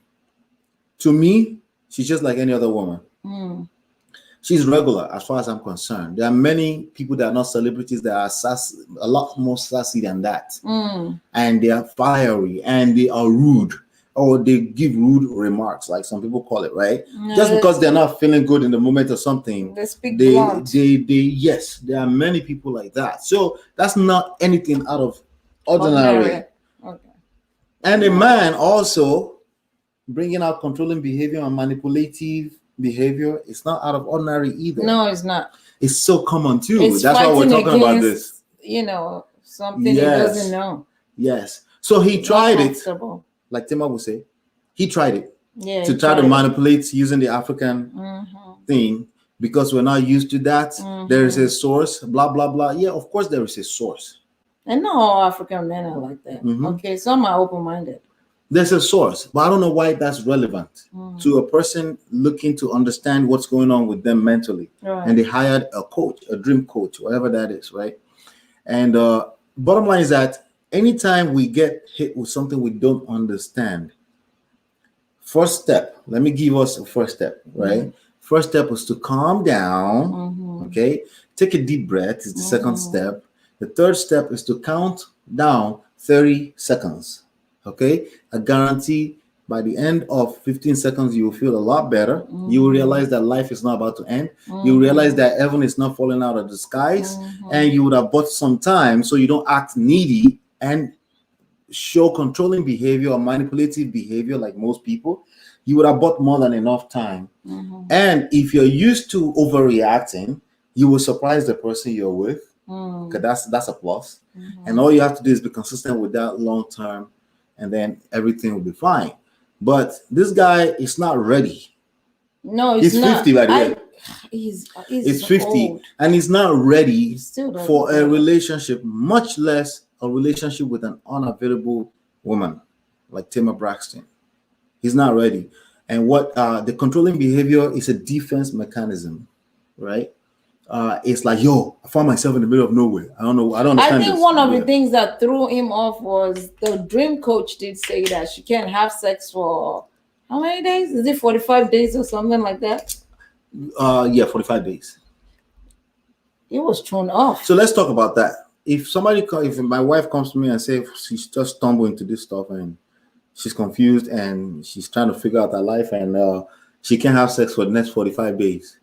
S1: To me, she's just like any other woman. She's regular as far as I'm concerned. There are many people that are not celebrities that are sassy, a lot more sassy than that. And they are fiery and they are rude, or they give rude remarks, like some people call it, right? Just because they're not feeling good in the moment or something.
S2: They speak blunt.
S1: Yes, there are many people like that. So that's not anything out of ordinary.
S2: Okay.
S1: And a man also bringing out controlling behavior and manipulative behavior, it's not out of ordinary either.
S2: No, it's not.
S1: It's so common too.
S2: It's
S1: that's why we're talking about this.
S2: Something he doesn't know.
S1: Yes. So he tried it, like Tamar would say. He tried it to try to manipulate using the African thing because we're not used to that. There is a source, blah, blah, blah. Yeah, of course there is a source.
S2: And not all African men are like that. Okay, some are open-minded.
S1: There's a source, but I don't know why that's relevant to a person looking to understand what's going on with them mentally.
S2: Right.
S1: And they hired a coach, a dream coach, whatever that is, right? And bottom line is that anytime we get hit with something we don't understand, first step, let me give us a first step, right? First step is to calm down, okay? Take a deep breath is the second step. The third step is to count down 30 seconds. Okay, I guarantee by the end of 15 seconds, you will feel a lot better. You will realize that life is not about to end. You will realize that heaven is not falling out of the skies. And you would have bought some time so you don't act needy and show controlling behavior or manipulative behavior like most people. You would have bought more than enough time. And if you're used to overreacting, you will surprise the person you're with. Because that's a plus. And all you have to do is be consistent with that long term. And then everything will be fine. But this guy is not ready.
S2: No,
S1: he's not. 50 by the way.
S2: He's
S1: 50
S2: old.
S1: And he's not ready for a
S2: know.
S1: relationship, much less a relationship with an unavailable woman like Tamar Braxton. He's not ready. And what the controlling behavior is a defense mechanism, right? It's like, yo, I found myself in the middle of nowhere. I don't know. I don't understand.
S2: I think one of the things that threw him off was the dream coach did say that she can't have sex for how many days? Is it 45 days or something like that?
S1: Yeah, 45 days.
S2: He was thrown off.
S1: So let's talk about that. If my wife comes to me and says she's just stumbled into this stuff and she's confused and she's trying to figure out her life and she can't have sex for the next 45 days.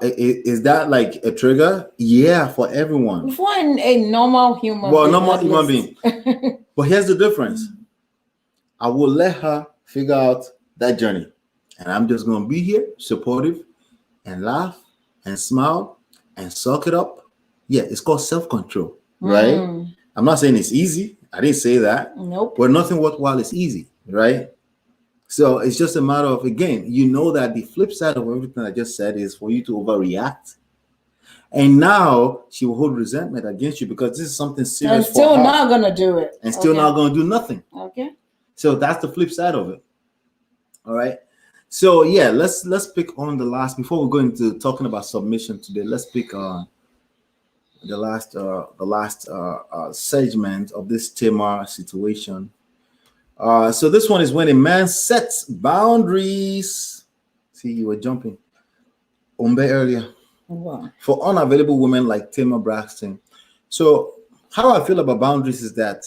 S1: Is that like a trigger? Yeah, for everyone.
S2: For a normal human being.
S1: Normal human being. But here's the difference. I will let her figure out that journey. And I'm just going to be here, supportive, and laugh, and smile, and suck it up, yeah, it's called self-control, right? I'm not saying it's easy. I didn't say that.
S2: Nope.
S1: But nothing worthwhile is easy, right? So it's just a matter of, again, you know that the flip side of everything I just said is for you to overreact. And now she will hold resentment against you because this is something serious.
S2: And still not going to do it.
S1: And still not going to do nothing.
S2: Okay.
S1: So that's the flip side of it. All right. So yeah, let's pick on the last, before we go into talking about submission today, let's pick on the last segment of this Tamar situation. So this one is when a man sets boundaries. See, you were jumping Umbe earlier.
S2: Wow.
S1: For unavailable women like Tamar Braxton. So how I feel about boundaries is that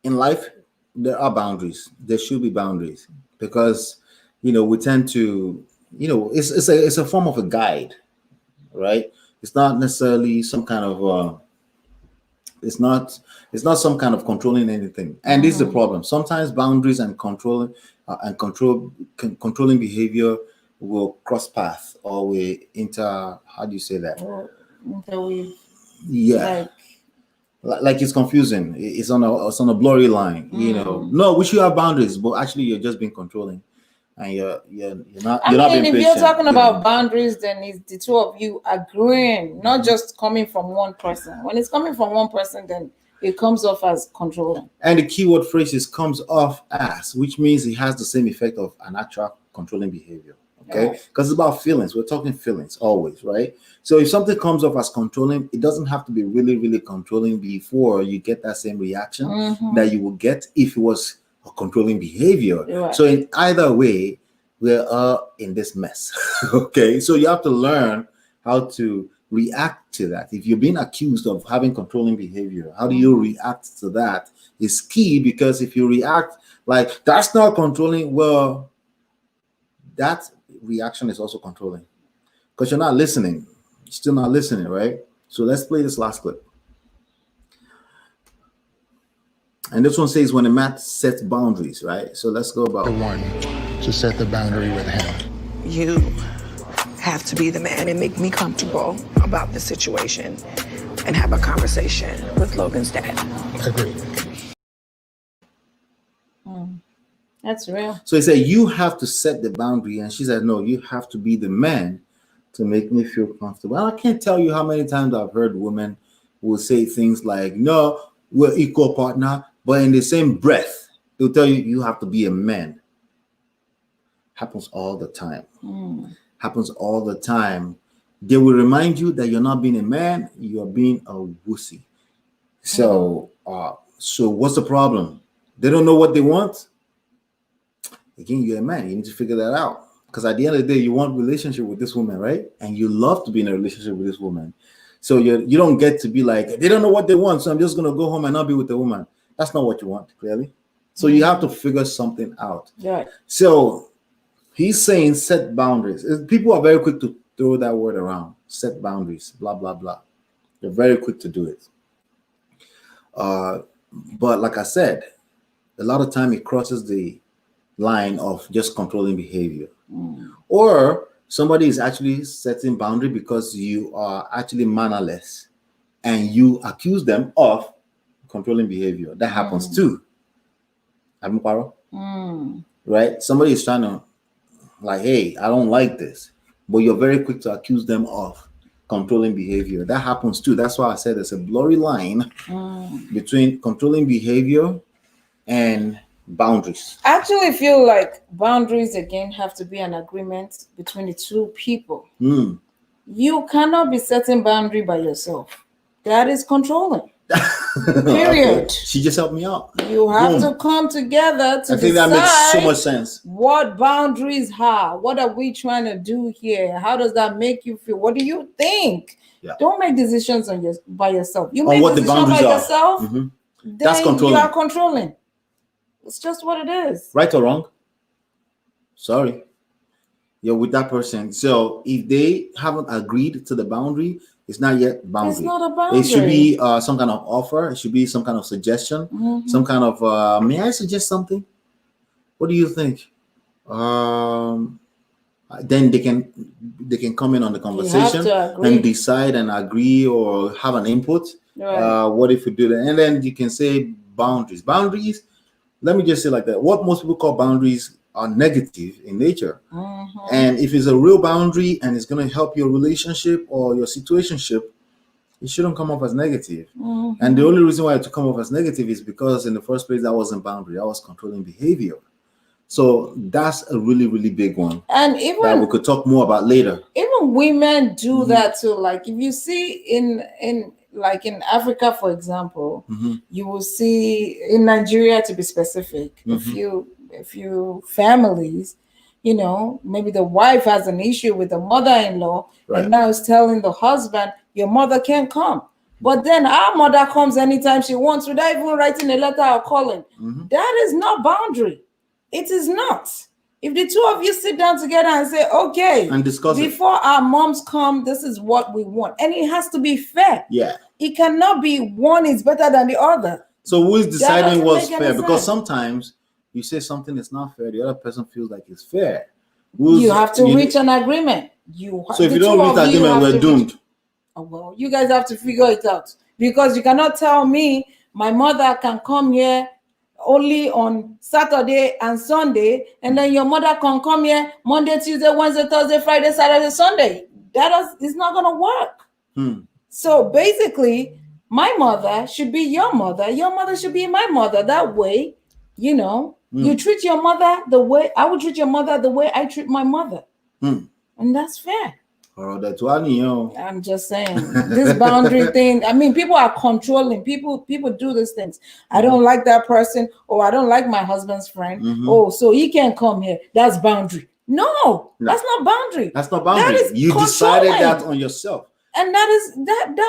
S1: in life there are boundaries. There should be boundaries because we tend to it's a form of a guide, right? It's not necessarily some kind of it's not some kind of controlling anything. And this is the problem. Sometimes boundaries and controlling behavior will cross paths or we how do you say that?
S2: Interweave.
S1: Yeah. Like it's confusing. It's on a blurry line. No, we should have boundaries, but actually you're just being controlling. And you're not being patient.
S2: If you're talking about boundaries, then it's the two of you agreeing, not just coming from one person. When it's coming from one person, then it comes off as controlling.
S1: And the keyword phrase is comes off as, which means it has the same effect of an actual controlling behavior. Okay, because it's about feelings. We're talking feelings always, right? So if something comes off as controlling, it doesn't have to be really, really controlling before you get that same reaction that you will get if it was a controlling behavior. Right. So in either way, we are in this mess. Okay, so you have to learn how to react to that. If you're being accused of having controlling behavior, how do you react to that is key, because if you react like that's not controlling, well, that reaction is also controlling because you're not listening. You're still not listening, right? So let's play this last clip. And this one says when a man sets boundaries, right? So let's go about
S6: the one to set the boundary with him.
S7: You have to be the man and make me comfortable about the situation and have a conversation with Logan's dad.
S6: Agreed.
S2: That's real.
S1: So he said, you have to set the boundary. And she said, no, you have to be the man to make me feel comfortable. And I can't tell you how many times I've heard women will say things like, no, we're equal partner. But in the same breath, they'll tell you, you have to be a man. Happens all the time. Happens all the time. They will remind you that you're not being a man, you're being a wussy. So, so what's the problem? They don't know what they want. Again, you're a man. You need to figure that out. Because at the end of the day, you want a relationship with this woman, right? And you love to be in a relationship with this woman. So you don't get to be like, they don't know what they want, so I'm just going to go home and not be with the woman. That's not what you want, clearly. So you have to figure something out.
S2: Yeah. So
S1: he's saying set boundaries. People are very quick to throw that word around. Set boundaries, blah, blah, blah. They're very quick to do it. But like I said, a lot of time it crosses the line of just controlling behavior. Or somebody is actually setting boundary because you are actually mannerless and you accuse them of controlling behavior. That happens too. Right? Somebody is trying to like, hey, I don't like this, but you're very quick to accuse them of controlling behavior. That happens too. That's why I said there's a blurry line between controlling behavior and boundaries.
S2: I actually feel like boundaries again have to be an agreement between the two people. You cannot be setting boundary by yourself. That is controlling. Period.
S1: Okay. She just helped me out.
S2: You have to come together to
S1: I think that makes so much sense.
S2: What boundaries are? What are we trying to do here? How does that make you feel? What do you think?
S1: Yeah.
S2: Don't make decisions by yourself. You
S1: on
S2: make
S1: what
S2: decisions by yourself, then
S1: that's controlling.
S2: you are controlling. It's just what it is.
S1: Right or wrong? Sorry. You're with that person. So if they haven't agreed to the boundary, it's not yet boundary.
S2: It's not a boundary.
S1: It should be some kind of offer. It should be some kind of suggestion. Some kind of, may I suggest something? What do you think? I then they can come in on the conversation and decide and agree or have an input.
S2: Right.
S1: What if we do that? And then you can say boundaries. Boundaries, let me just say like that. What most people call boundaries are negative in nature. And if it's a real boundary and it's going to help your relationship or your situationship, it shouldn't come off as negative. And the only reason why it to come off as negative is because in the first place, that wasn't boundary. That was controlling behavior. So that's a really, really big one.
S2: And even
S1: that we could talk more about later.
S2: Even women do that too. Like if you see in Africa, for example, you will see in Nigeria, to be specific, a few families, maybe the wife has an issue with the mother-in-law, and now is telling the husband, your mother can't come. But then our mother comes anytime she wants without even writing a letter or calling. That is not boundary. It is not. If the two of you sit down together and say, okay,
S1: and discuss
S2: before our moms come, this is what we want. And it has to be fair.
S1: Yeah.
S2: It cannot be one is better than the other.
S1: So who is deciding what's fair? Because sometimes you say something is not fair, the other person feels like it's fair.
S2: You have to reach an agreement.
S1: So if you don't reach an agreement, we're doomed.
S2: Well, you guys have to figure it out. Because you cannot tell me my mother can come here only on Saturday and Sunday, and then your mother can come here Monday, Tuesday, Wednesday, Thursday, Friday, Saturday, Sunday. It's not going to work. So basically, my mother should be your mother. Your mother should be my mother. That way, you treat your mother the way I would treat your mother, the way I treat my mother. And that's fair.
S1: I'm
S2: just saying, this boundary thing. I mean, people are controlling. People do these things. I don't like that person, or I don't like my husband's friend. Oh, so he can't come here. That's boundary. No, that's not boundary.
S1: That's not boundary. You decided that on yourself.
S2: And that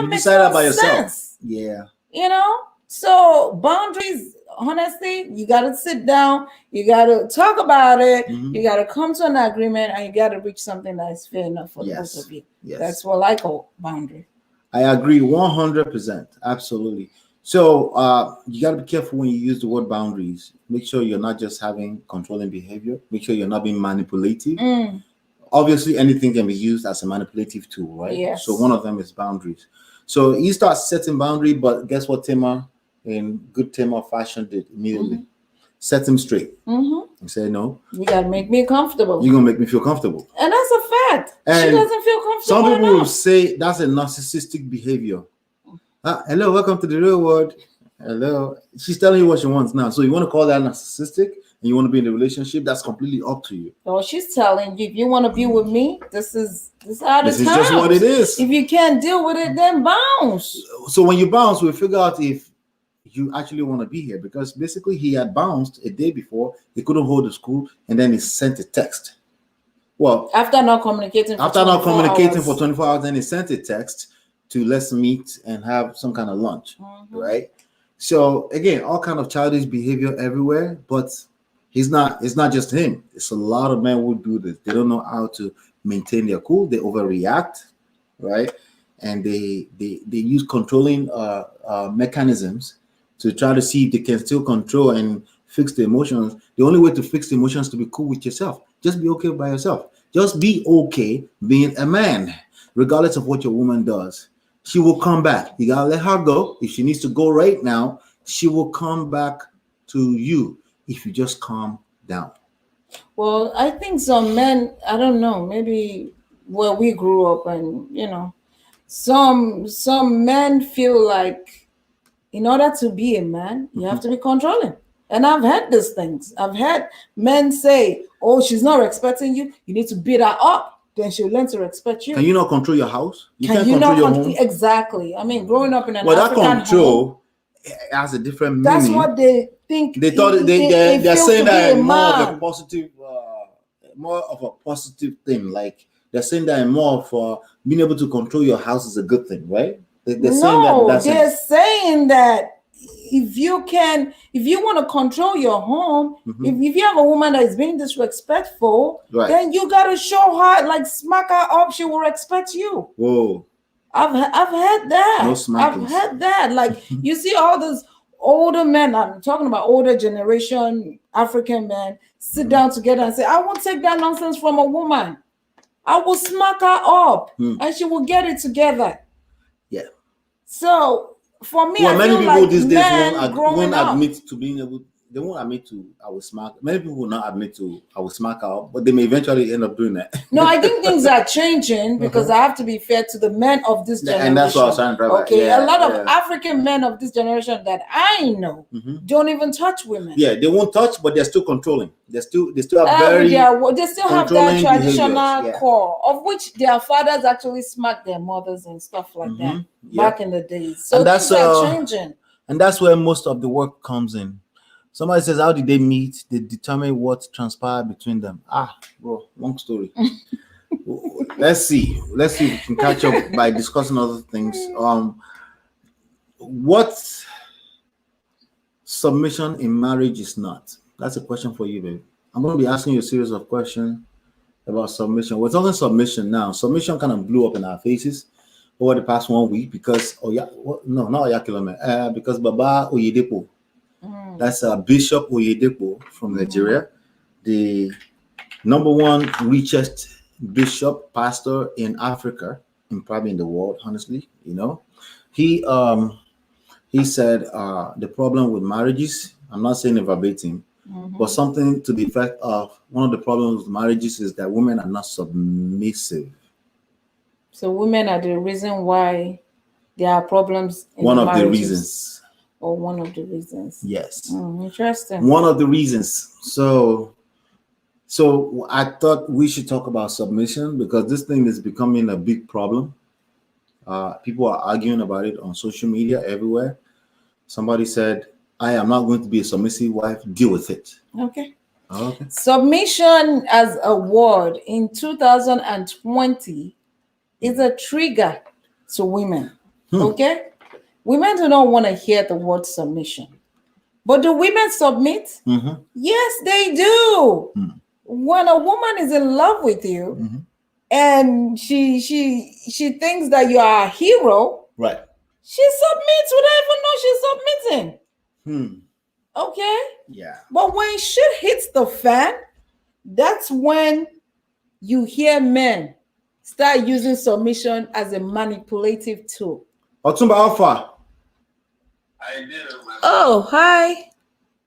S1: you
S2: makes
S1: decided
S2: no
S1: by
S2: sense.
S1: Yourself. Yeah.
S2: So boundaries, honestly, you got to sit down, you got to talk about it, you got to come to an agreement, and you got to reach something that is fair enough for the both of you. That's what I call boundary.
S1: I agree 100%. Absolutely. So you got to be careful when you use the word boundaries. Make sure you're not just having controlling behavior. Make sure you're not being manipulative. Obviously, anything can be used as a manipulative tool, right?
S2: Yes.
S1: So one of them is boundaries. So you start setting boundary, but guess what Tamar, in good Tamar fashion, did immediately? Set him straight. And say, no.
S2: You got to make me comfortable.
S1: You're going to make me feel comfortable.
S2: And that's a fact.
S1: And
S2: she doesn't feel comfortable.
S1: Some people will say that's a narcissistic behavior. Hello, welcome to the real world. Hello. She's telling you what she wants now. So you want to call that narcissistic? And you want to be in a relationship, that's completely up to you.
S2: So she's telling you, if you want to be with me, this is how
S1: this is just what it is.
S2: If you can't deal with it, then bounce.
S1: So when you bounce, we figure out if you actually want to be here, because basically he had bounced a day before, he couldn't hold the school, and then he sent a text. Well,
S2: after not communicating
S1: for 24 hours, then he sent a text to let's meet and have some kind of lunch, right? So again, all kind of childish behavior everywhere, but it's not just him. It's a lot of men who do this. They don't know how to maintain their cool. They overreact, right? And they use controlling mechanisms to try to see if they can still control and fix the emotions. The only way to fix the emotions is to be cool with yourself. Just be okay by yourself. Just be okay being a man, regardless of what your woman does. She will come back. You gotta let her go. If she needs to go right now, she will come back to you. If you just calm down.
S2: Well, I think some men, I don't know, maybe where we grew up, and some men feel like in order to be a man, you have to be controlling. And I've heard these things. I've heard men say, oh, she's not respecting you. You need to beat her up. Then she'll learn to respect you.
S1: Can you not control your house?
S2: You can't control your home? Exactly. I mean, growing up in an African
S1: that control
S2: home,
S1: has a different meaning.
S2: That's what they think.
S1: They thought they're saying that more of a positive thing. Like they're saying that more of being able to control your house is a good thing, right? They're
S2: saying that if you want to control your home, if you have a woman that is being disrespectful, then you gotta show her, like smack her up. She will respect you.
S1: Whoa.
S2: I've had that. I've had that. Like you see all those older men, I'm talking about older generation African men, sit down together and say, I won't take that nonsense from a woman. I will smack her up and she will get it together.
S1: Yeah.
S2: So for me,
S1: well,
S2: I
S1: many
S2: feel
S1: people
S2: like
S1: these days
S2: won't
S1: admit to being able. They won't admit to I will smack. Many people will not admit to I will smack out, but they may eventually end up doing that.
S2: No, I think things are changing because I have to be fair to the men of this generation.
S1: And that's what I was trying to drive at.
S2: Okay,
S1: Yeah,
S2: a lot of African men of this generation that I know don't even touch women.
S1: Yeah, they won't touch, but they're still controlling. They still have very
S2: they still have that traditional
S1: behaviors,
S2: core of which their fathers actually smacked their mothers and stuff like that back in the days. So
S1: and that's
S2: things are changing.
S1: And that's where most of the work comes in. Somebody says, how did they meet? They determine what transpired between them. Bro, long story. Let's see if we can catch up by discussing other things. What submission in marriage is not? That's a question for you, babe. I'm going to be asking you a series of questions about submission. We're talking submission now. Submission kind of blew up in our faces over the past 1 week because because Baba Oyedepo, that's Bishop Oyedepo from Nigeria, the number one richest bishop pastor in Africa and probably in the world, honestly. He said the problem with marriages, I'm not saying it verbatim, but something to the effect of one of the problems with marriages is that women are not submissive.
S2: So women are the reason why there are problems in
S1: one of
S2: marriages.
S1: the reasons.
S2: Or one of the reasons.
S1: Yes.
S2: Interesting.
S1: One of the reasons. So I thought we should talk about submission because this thing is becoming a big problem. People are arguing about it on social media everywhere. Somebody said, I am not going to be a submissive wife. Deal with it.
S2: Okay.
S1: Okay.
S2: Submission as a word in 2020 is a trigger to women. Okay? Women do not want to hear the word submission. But do women submit? Yes, they do. When a woman is in love with you and she thinks that you are a hero,
S1: right?
S2: She submits without even know she's submitting. Okay?
S1: Yeah.
S2: But when shit hits the fan, that's when you hear men start using submission as a manipulative tool.
S1: Otumba Alpha.
S8: I do.
S2: Oh, hi.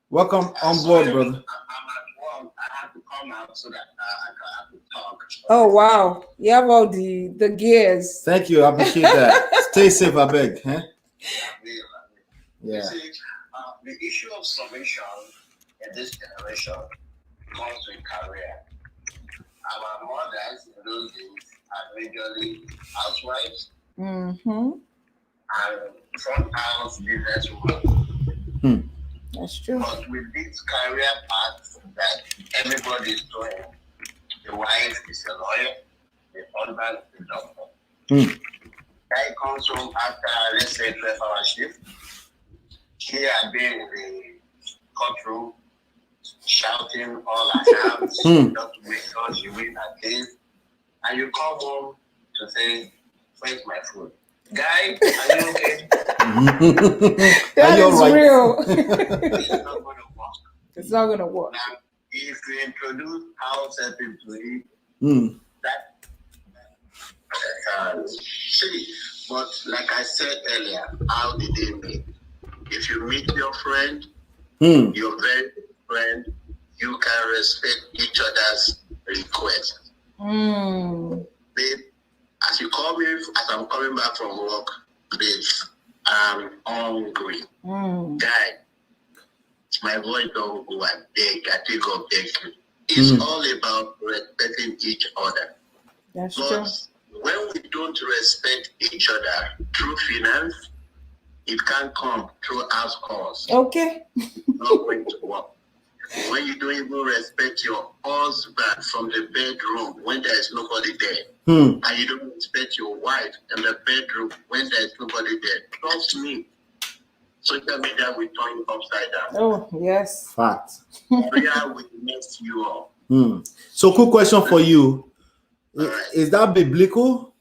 S1: Welcome on board, brother.
S8: I'm at work. I have to come out so that I can talk.
S2: Oh, wow. You have all the gears.
S1: Thank you. I appreciate that. Stay safe, I beg. Huh?
S8: Yeah. You see, the issue of submission in this generation comes with career. Our mothers in those days are majorly housewives and front house business women.
S2: That's true.
S8: But with this career path that everybody is doing, the wife is a lawyer, the husband is a doctor. Guy comes home after, let's say, 12-hour shift. She had been in the courtroom shouting all her hands just to make sure she wins her case. And you come home to say, where's my food? Guy, are you okay?
S2: That is
S1: right?
S2: real.
S8: It's not going to work.
S2: It's not going to work.
S8: Now, if you introduce house helping to it, see, but like I said earlier, how did they meet? If you meet your friend, your very good friend, you can respect each other's requests. Babe, as you call me, as I'm coming back from work, babe, I'm hungry. Guy, my voice don't go and beg. I think I'll beg you. It's all about respecting each other.
S2: That's
S8: but
S2: true.
S8: When we don't respect each other through finance, it can't come through house calls.
S2: Okay.
S8: Not going to work. When you don't even respect your husband from the bedroom when there is nobody there, and you don't respect your wife in the bedroom when there is nobody there, trust me, social media will turn you upside down.
S2: Oh, yes.
S1: Fact.
S8: Prayer will mess you up.
S1: So, quick question for you.
S8: Right.
S1: Is that biblical?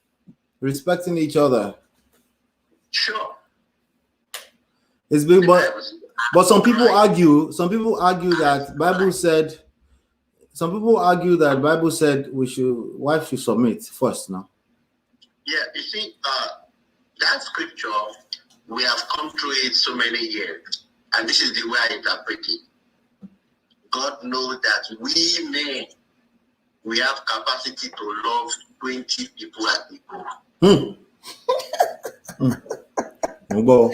S1: Respecting each other?
S8: Sure.
S1: It's big, but some people argue. Some people argue that Bible said some people argue that the Bible said wife should submit first. No.
S8: Yeah, you see, that scripture, we have come through it so many years, and this is the way I interpret it. God knows that we men, we have capacity to love 20 people at a go.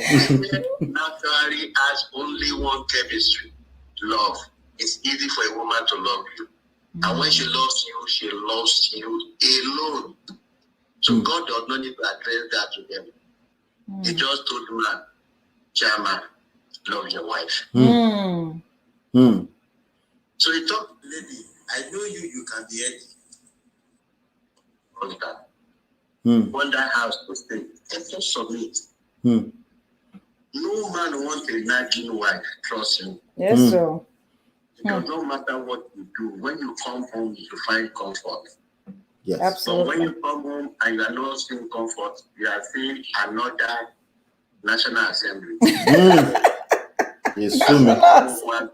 S8: Naturally has only one chemistry, love. It's easy for a woman to love you. And when she loves you alone. So God does not need to address that to them. He just told man, Chama, love your wife. So he told the lady, I know you can be anything. Wonder house to stay. And just submit. No man wants a nagging wife, trust me.
S2: Yes, sir.
S8: It does not matter what you do. When you come home, you find comfort.
S1: Yes.
S2: Absolutely.
S8: But when you come home and you are not seeing comfort, you are seeing another National Assembly.
S1: Yes,
S8: One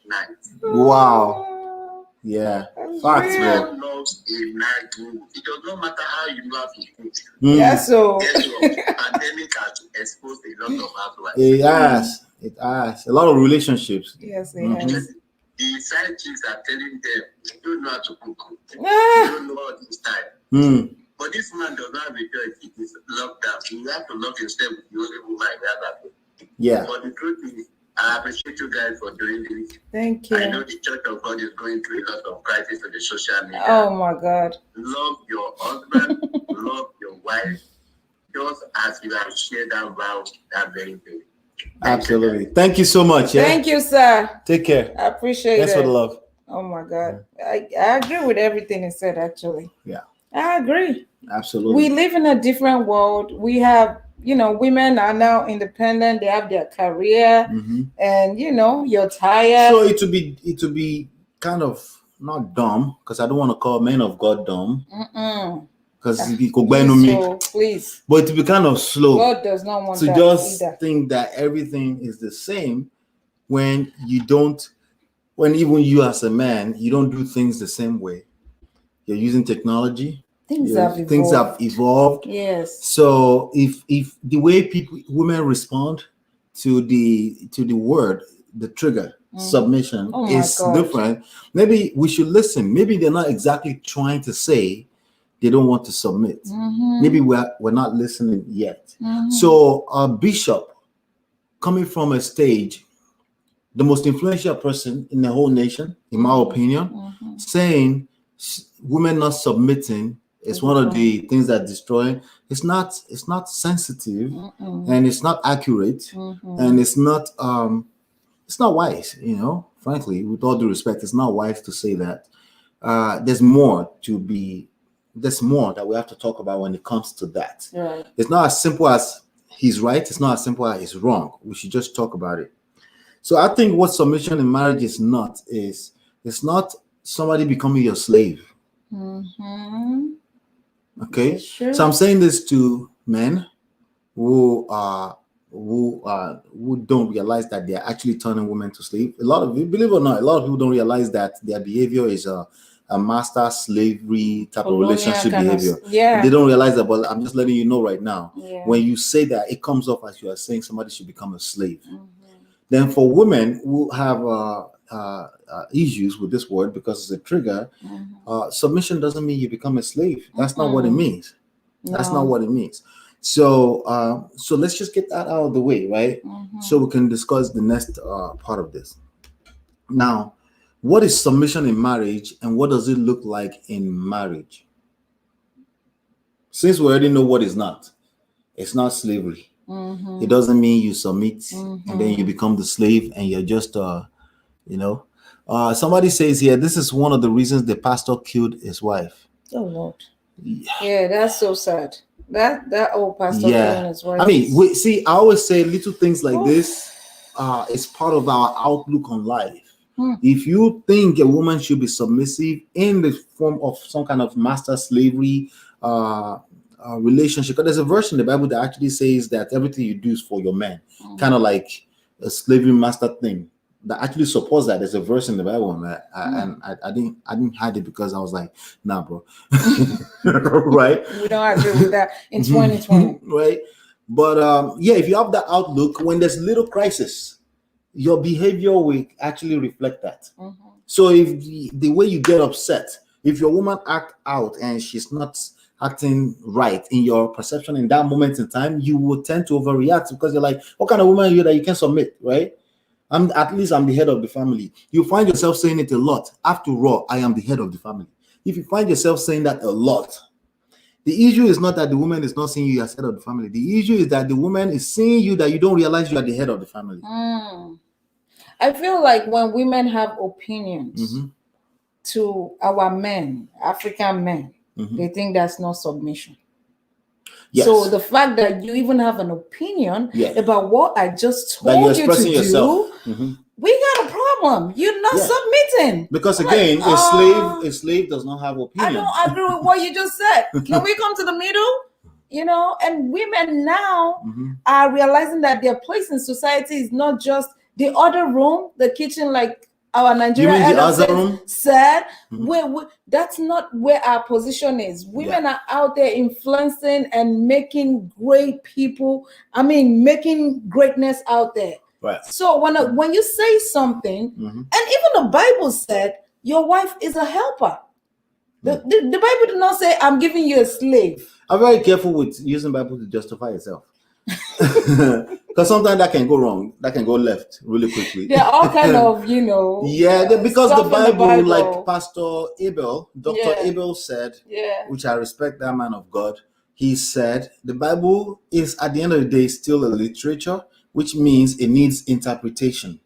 S8: night.
S1: Wow. Yeah. Facts, bro.
S8: Loves a nagging. It does not matter how you love it.
S2: Yes, so.
S8: Pandemic has exposed a lot of housewives.
S1: It has. A lot of relationships.
S2: Yes, it has.
S8: The side chicks are telling them, you don't know how to cook. You don't know all this time. But this man does not have a choice. It is locked down. You have to lock yourself with the only woman you have at home.
S1: Yeah.
S8: But the truth is, I appreciate you guys for doing this.
S2: Thank you.
S8: I know the Church of God is going through a lot of crisis on the social media.
S2: Oh my God.
S8: Love your husband, love your wife, just as you have shared that vow that very day.
S1: Absolutely. Thank you so much. Yeah?
S2: Thank you, sir.
S1: Take care.
S2: I appreciate it.
S1: Thanks for the love.
S2: Oh my God. I agree with everything he said, actually.
S1: Yeah.
S2: I agree.
S1: Absolutely.
S2: We live in a different world. We have, women are now independent. They have their career, and you're tired.
S1: So it would be kind of not dumb, because I don't want to call men of God dumb. Because he could buy no me.
S2: Please.
S1: But to be kind of slow.
S2: God does not want
S1: to
S2: that
S1: just
S2: either.
S1: Think that everything is the same when even you as a man, you don't do things the same way. You're using technology. Things have evolved.
S2: Yes.
S1: So if the way women respond to the word, the trigger, submission is different, maybe we should listen. Maybe they're not exactly trying to say they don't want to submit. Maybe we're not listening yet. So a bishop coming from a stage, the most influential person in the whole nation, in my opinion, saying women not submitting is one of the things that destroy. It's not sensitive, and it's not accurate, and it's not wise. Frankly, with all due respect, it's not wise to say that. There's more that we have to talk about when it comes to that.
S2: Right.
S1: It's not as simple as he's right. It's not as simple as he's wrong. We should just talk about it. So I think what submission in marriage is not somebody becoming your slave. Okay. So I'm saying this to men who don't realize that they're actually turning women to slave. Believe it or not, a lot of people don't realize that their behavior is a master slavery type of relationship behavior. They don't realize that, but I'm just letting you know right now. When you say that, it comes off as you are saying somebody should become a slave. Then for women who have issues with this word because it's a trigger, submission doesn't mean you become a slave. That's not what it means. That's not what it means. So let's just get that out of the way, right? So we can discuss the next part of this. Now, what is submission in marriage, and what does it look like in marriage? Since we already know what is not, it's not slavery. It doesn't mean you submit and then you become the slave and you're just, somebody says here, this is one of the reasons the pastor killed his wife.
S2: Oh Lord. Yeah, that's so sad. That old pastor killing his wife.
S1: I mean, I always say little things like this is part of our outlook on life. If you think a woman should be submissive in the form of some kind of master slavery relationship, because there's a verse in the Bible that actually says that everything you do is for your man, kind of like a slavery master thing. that actually supports that. There's a verse in the Bible, and I didn't hide it because I was like, nah, bro. Right?
S2: We don't agree with that in 2020.
S1: Right? But yeah, if you have that outlook, when there's little crisis, your behavior will actually reflect that. So if the way you get upset, if your woman act out and she's not acting right in your perception in that moment in time, you will tend to overreact because you're like, what kind of woman are you that you can submit, right? I'm the head of the family. You find yourself saying it a lot. After all, I am the head of the family. If you find yourself saying that a lot, the issue is not that the woman is not seeing you as head of the family. The issue is that the woman is seeing you that you don't realize you are the head of the family.
S2: I feel like when women have opinions to our men, African men, they think that's not submission. Yes. So the fact that you even have an opinion about what I just told you to
S1: yourself.
S2: do, we got a problem. You're not submitting.
S1: Because again, a slave does not have opinion.
S2: I don't agree with what you just said. Can we come to the middle? You know, and women now are realizing that their place in society is not just the other room, the kitchen, like our Nigerian said, that's not where our position is. Women are out there influencing and making great people. I mean, making greatness out there.
S1: Right.
S2: So when you say something, and even the Bible said your wife is a helper. The Bible did not say I'm giving you a slave.
S1: I'm very careful with using Bible to justify itself. Because sometimes that can go wrong, that can go left really quickly.
S2: There are all kind of,
S1: because the Bible, like Pastor Abel, Dr. Abel said, which I respect that man of God, he said the Bible is at the end of the day still a literature, which means it needs interpretation.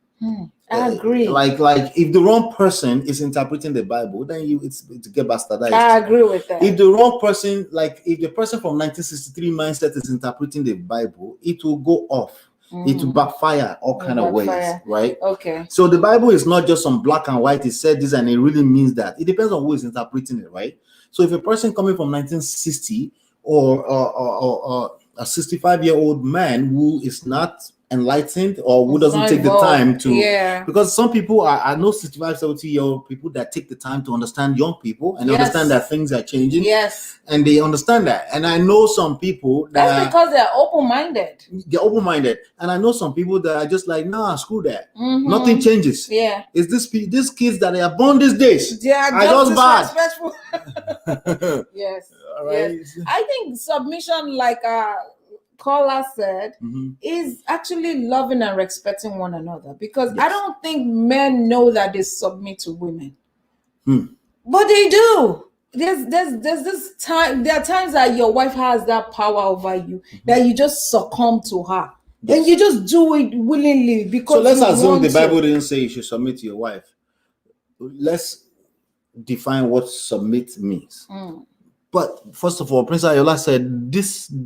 S2: I agree.
S1: Like if the wrong person is interpreting the Bible, then it's to get bastardized.
S2: I agree with that.
S1: If the wrong person, like if the person from 1963 mindset is interpreting the Bible, it will go off. It will backfire all kind of ways, right?
S2: Okay.
S1: So the Bible is not just some black and white. It said this and it really means that. It depends on who is interpreting it, right? So if a person coming from 1960 or a 65-year-old man who is not enlightened or who doesn't take the time to because some people I know 65, 70-year-old people that take the time to understand young people and understand that things are changing.
S2: Yes.
S1: And they understand that. And I know some people
S2: that's because they're open-minded.
S1: They're open-minded. And I know some people that are just like, nah, screw that. Nothing changes.
S2: Yeah.
S1: It's these kids that are born these days.
S2: Yeah,
S1: just
S2: bad. Yes. Right. Yes. I think submission, like caller said, is actually loving and respecting one another, because I don't think men know that they submit to women, but they do. There's this time. There are times that your wife has that power over you that you just succumb to her, and you just do it willingly because. So
S1: let's assume the Bible didn't say you should submit to your wife. Let's define what submit means. But first of all, Prince Ayola said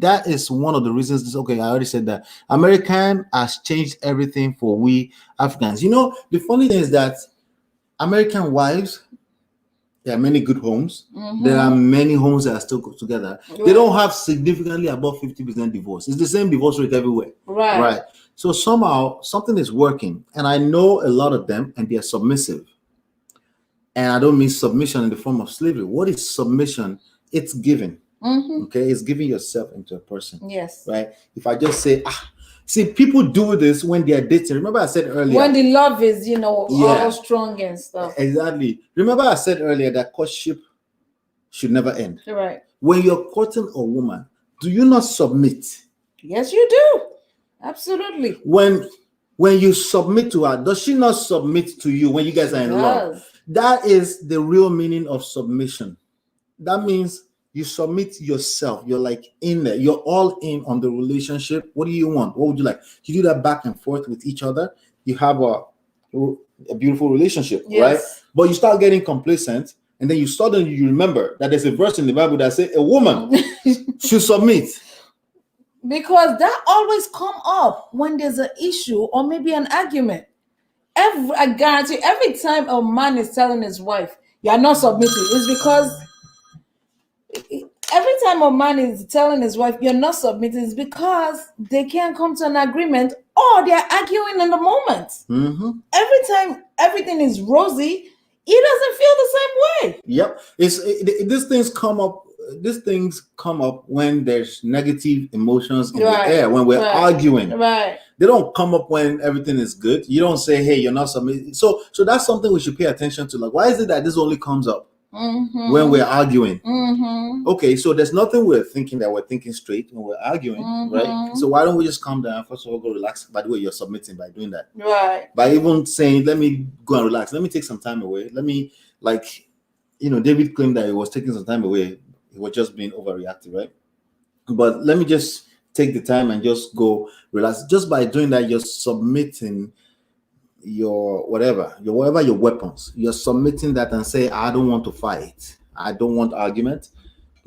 S1: that is one of the reasons. Okay, I already said that. American has changed everything for we Africans. You know, the funny thing is that American wives, there are many good homes. There are many homes that are still together. They don't have significantly above 50% divorce. It's the same divorce rate everywhere. Right. So somehow something is working. And I know a lot of them, and they are submissive. And I don't mean submission in the form of slavery. What is submission? It's giving. Okay, it's giving yourself into a person.
S2: Yes.
S1: Right. If I just say, see, people do this when they are dating. Remember I said earlier,
S2: when the love is, all strong and stuff.
S1: Exactly. Remember I said earlier that courtship should never end.
S2: Right.
S1: When you're courting a woman, do you not submit?
S2: Yes, you do. Absolutely.
S1: When you submit to her, does she not submit to you when you guys are in love? That is the real meaning of submission. That means you submit yourself. You're like in there. You're all in on the relationship. What do you want? What would you like? You do that back and forth with each other. You have a beautiful relationship, right? But you start getting complacent, and then you remember that there's a verse in the Bible that says a woman should submit.
S2: Because that always come up when there's an issue or maybe an argument. I guarantee every time a man is telling his wife, "You're not submitting," it's because every time a man is telling his wife, "You're not submitting," it's because they can't come to an agreement or they're arguing in the moment. Every time everything is rosy, he doesn't feel the same way.
S1: Yep. These things come up. These things come up when there's negative emotions in the air, when we're arguing.
S2: Right.
S1: They don't come up when everything is good. You don't say, hey, you're not submitting. So that's something we should pay attention to. Like, why is it that this only comes up when we're arguing? Okay, so there's nothing we're thinking straight when we're arguing, right? So why don't we just calm down? First of all, go relax. By the way, you're submitting by doing that.
S2: Right.
S1: By even saying, let me go and relax. Let me take some time away. Let me, David claimed that he was taking some time away. He was just being overreactive, right? But let me just take the time and just go relax. Just by doing that, you're submitting your weapons. You're submitting that and say, I don't want to fight. I don't want argument,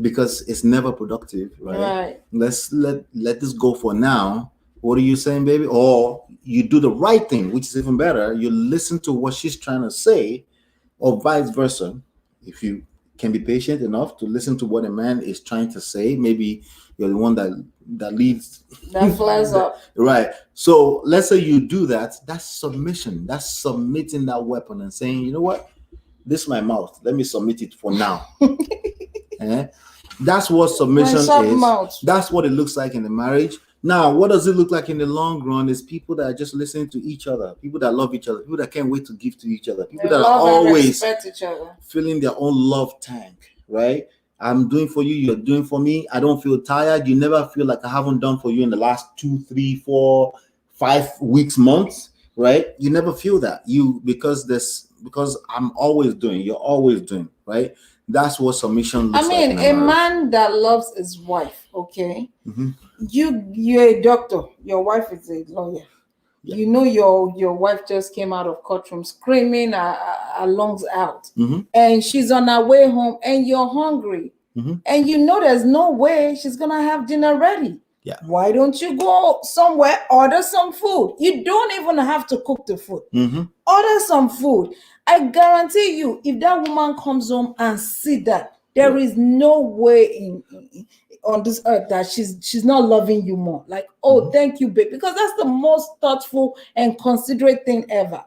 S1: because it's never productive, right? Let's let this go for now. What are you saying, baby? Or you do the right thing, which is even better. You listen to what she's trying to say, or vice versa. If you can be patient enough to listen to what a man is trying to say, maybe you're the one that leads.
S2: That flares up.
S1: Right. So let's say you do that. That's submission. That's submitting that weapon and saying, you know what? This is my mouth. Let me submit it for now. That's what submission is.
S2: Mouth.
S1: That's what it looks like in the marriage. Now, what does it look like in the long run? Is people that are just listening to each other, people that love each other, people that can't wait to give to each other, people that are always filling their own love tank, right? I'm doing for you, you're doing for me. I don't feel tired. You never feel like I haven't done for you in the last 2, 3, 4, 5 weeks, months, right? You never feel that. Because I'm always doing, you're always doing, right? That's what submission looks like.
S2: A man that loves his wife, okay? You're a doctor, your wife is a lawyer. You know your wife just came out of courtroom screaming her lungs out, and she's on her way home, and you're hungry, and you know there's no way she's gonna have dinner ready.
S1: Yeah.
S2: Why don't you go somewhere, order some food? You don't even have to cook the food. Order some food. I guarantee you, if that woman comes home and see that, there is no way on this earth that she's not loving you more. Like, oh, thank you, babe. Because that's the most thoughtful and considerate thing ever.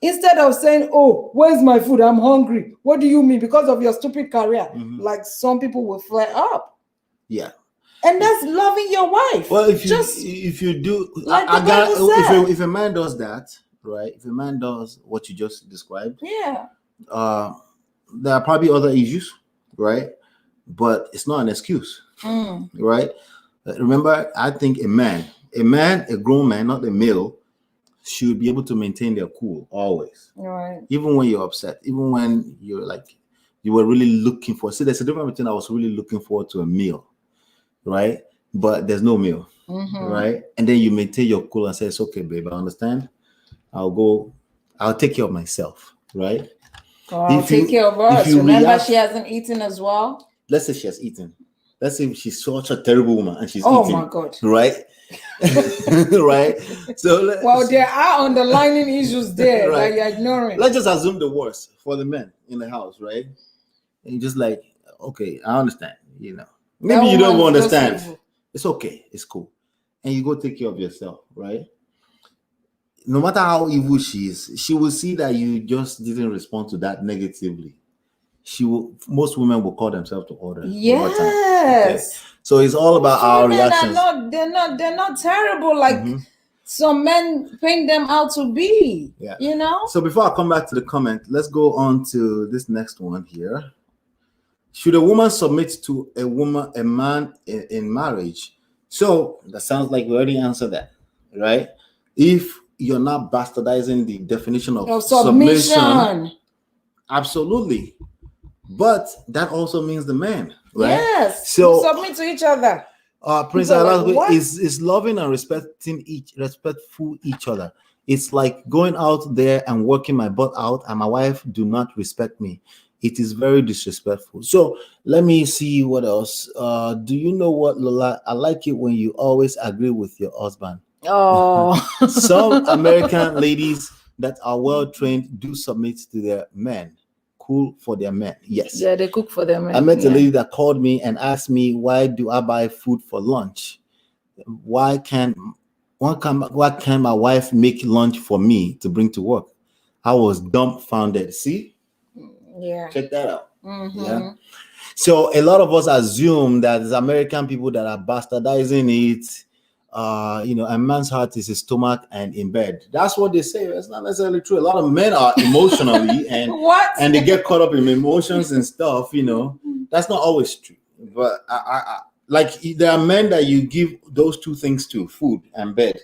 S2: Instead of saying, oh, where's my food? I'm hungry. What do you mean? Because of your stupid career. Like some people will flare up.
S1: Yeah.
S2: And that's loving your wife.
S1: Well, if you do,
S2: like
S1: if a man does that, right? If a man does what you just described,
S2: there
S1: are probably other issues, right? But it's not an excuse, right? Remember, I think a grown man, not a male, should be able to maintain their cool always,
S2: right?
S1: Even when you're upset, even when you're like you were really looking for. See, there's a difference between I was really looking forward to a meal, right? But there's no meal, right? And then you maintain your cool and say, it's okay, babe, I understand. I'll take care of myself, right?
S2: I'll take care of us. Remember, she hasn't eaten as well.
S1: Let's say she has eaten. Let's say she's such a terrible woman and she's eating.
S2: Oh my God.
S1: Right? Right? So
S2: there are underlying issues there that you're ignoring.
S1: Let's just assume the worst for the men in the house, right? And you're just like, okay, I understand, Maybe you don't understand. It's okay. It's cool. And you go take care of yourself, right? No matter how evil she is, she will see that you just didn't respond to that negatively. Most women will call themselves to order.
S2: Yes.
S1: Okay? So it's all about our reactions.
S2: They're not terrible like some men paint them out to be.
S1: Yeah. So before I come back to the comment, let's go on to this next one here. Should a woman submit to a man in marriage? So that sounds like we already answered that, right? If you're not bastardizing the definition of submission, absolutely. But that also means the man, right?
S2: Yes.
S1: So
S2: submit to each other.
S1: Prince is loving and respectful each other. It's like going out there and working my butt out, and my wife do not respect me. It is very disrespectful. So let me see what else. Do you know what, Lola? I like it when you always agree with your husband.
S2: Oh.
S1: Some American ladies that are well trained do submit to their men. Cool for their men. Yes.
S2: Yeah, they cook for their men.
S1: I met a lady that called me and asked me, why do I buy food for lunch? Why can't why can't my wife make lunch for me to bring to work? I was dumbfounded. See?
S2: Yeah.
S1: Check that out. Yeah. So a lot of us assume that it's American people that are bastardizing it. A man's heart is his stomach and in bed. That's what they say. That's not necessarily true. A lot of men are emotionally and and they get caught up in emotions and stuff. That's not always true. But I like there are men that you give those two things to, food and bed,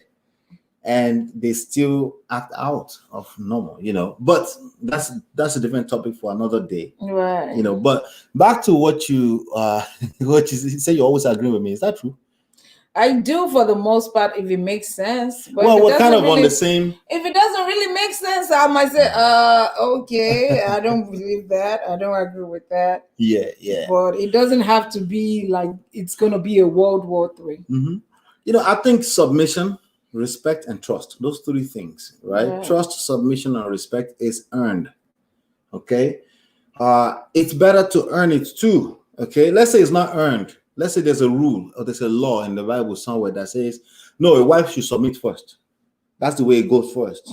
S1: and they still act out of normal. But that's a different topic for another day.
S2: Right.
S1: But back to what you say, you always agree with me. Is that true?
S2: I do for the most part, if it makes sense. But
S1: well, we're kind of on the same.
S2: If it doesn't really make sense, I might say, okay, I don't believe that. I don't agree with that.
S1: Yeah.
S2: But it doesn't have to be like it's going to be a World War III.
S1: I think submission, respect, and trust. Those three things, right? Yeah. Trust, submission, and respect is earned. Okay? It's better to earn it too. Okay? Let's say it's not earned. Let's say there's a rule or there's a law in the Bible somewhere that says, no, a wife should submit first. That's the way it goes first,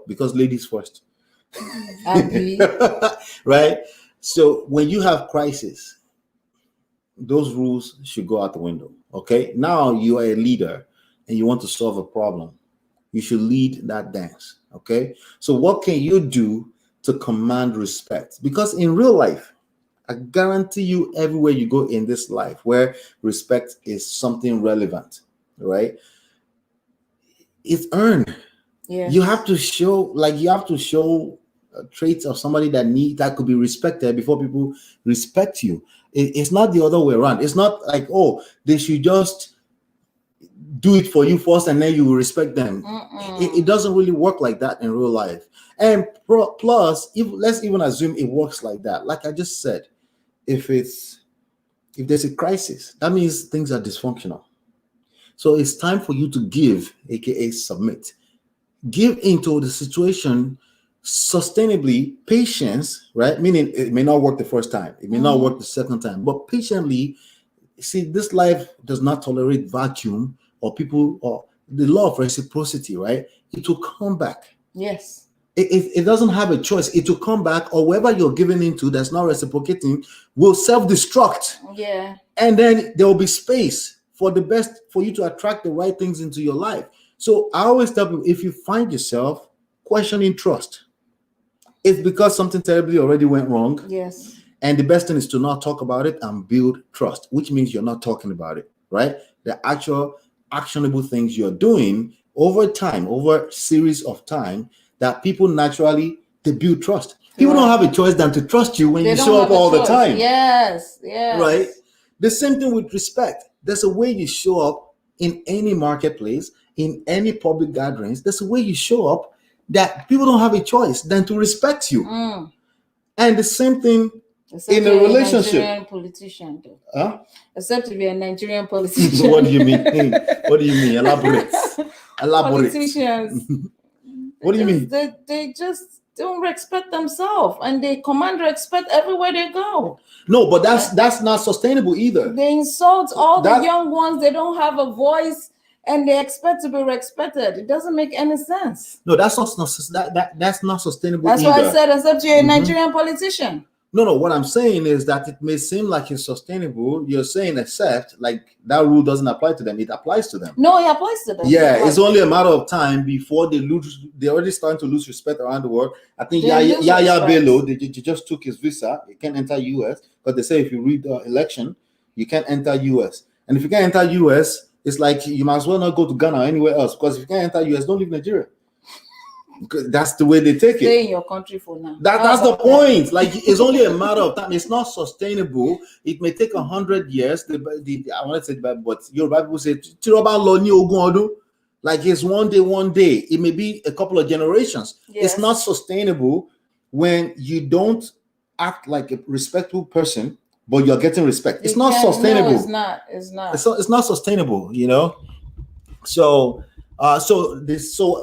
S1: because ladies first. Right? So when you have crisis, those rules should go out the window. Okay? Now you are a leader and you want to solve a problem. You should lead that dance. Okay? So what can you do to command respect? Because in real life, I guarantee you everywhere you go in this life where respect is something relevant, right? It's earned. Yeah. You have to show traits of somebody that could be respected before people respect you. It's not the other way around. It's not like, they should just do it for you first and then you will respect them. It doesn't really work like that in real life. And plus, let's even assume it works like that. Like I just said, if there's a crisis, that means things are dysfunctional. So it's time for you to give, aka submit. Give into the situation sustainably, patience, right? Meaning it may not work the first time, it may not work the second time, but patiently. See, this life does not tolerate vacuum or people or the law of reciprocity, right? It will come back.
S2: Yes.
S1: It doesn't have a choice. It will come back, or whoever you're giving into that's not reciprocating will self-destruct.
S2: Yeah.
S1: And then there will be space for you to attract the right things into your life. So I always tell people, if you find yourself questioning trust, it's because something terribly already went wrong.
S2: Yes.
S1: And the best thing is to not talk about it and build trust, which means you're not talking about it, right? The actual actionable things you're doing over time, over a series of time, that people naturally, they build trust. People don't have a choice than to trust you when you show up all the time.
S2: Yes.
S1: Right? The same thing with respect. There's a way you show up in any marketplace, in any public gatherings. There's a way you show up that people don't have a choice than to respect you. And the same thing in a relationship.
S2: Nigerian politician, though. Huh? Except to be a Nigerian politician.
S1: So what do you mean? What do you mean? Elaborate.
S2: Politicians.
S1: What do you mean?
S2: They just don't respect themselves, and they command respect everywhere they go.
S1: No, but that's not sustainable either.
S2: They insult all the young ones. They don't have a voice, and they expect to be respected. It doesn't make any sense.
S1: No, that's not sustainable.
S2: That's why I said, except you're a Nigerian politician.
S1: No. What I'm saying is that it may seem like it's sustainable. You're saying except like that rule doesn't apply to them. It applies to them.
S2: No, it applies to them.
S1: Yeah, it's only a matter of time before they lose. They're already starting to lose respect around the world. I think Yaya Bello, they just took his visa. He can't enter US because they say if you read the election, you can't enter US. And if you can't enter US, it's like you might as well not go to Ghana or anywhere else, because if you can't enter US, don't leave Nigeria. That's the way they take it.
S2: Stay in your country for now.
S1: That's the point. Like, it's only a matter of time. It's not sustainable. It may take 100 years. I want to say that, but your Bible says, like it's one day. It may be a couple of generations. Yes. It's not sustainable when you don't act like a respectful person, but you're getting respect. It's not sustainable.
S2: No, it's not.
S1: It's not sustainable, So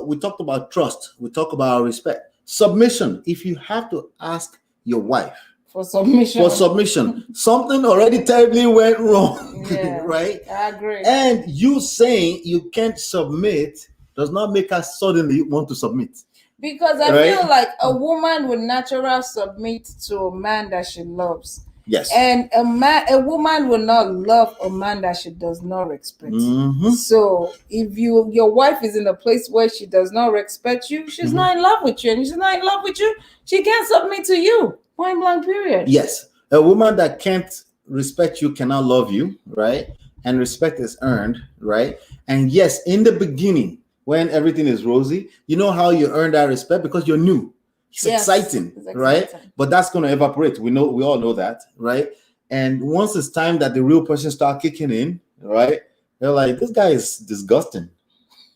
S1: we talked about trust. We talked about respect. Submission. If you have to ask your wife
S2: For submission.
S1: Something already terribly went wrong.
S2: Yeah,
S1: right?
S2: I agree.
S1: And you saying you can't submit does not make us suddenly want to submit.
S2: Because I feel like a woman would naturally submit to a man that she loves.
S1: Yes.
S2: And a woman will not love a man that she does not respect.
S1: Mm-hmm.
S2: So if your wife is in a place where she does not respect you, she's not in love with you. And if she's not in love with you, she can't submit to you. Point blank period.
S1: Yes. A woman that can't respect you cannot love you, right? And respect is earned, right? And yes, in the beginning, when everything is rosy, you know how you earn that respect because you're new. It's exciting, right? But that's going to evaporate. We all know that, right? And once it's time that the real person start kicking in, right? They're like, this guy is disgusting,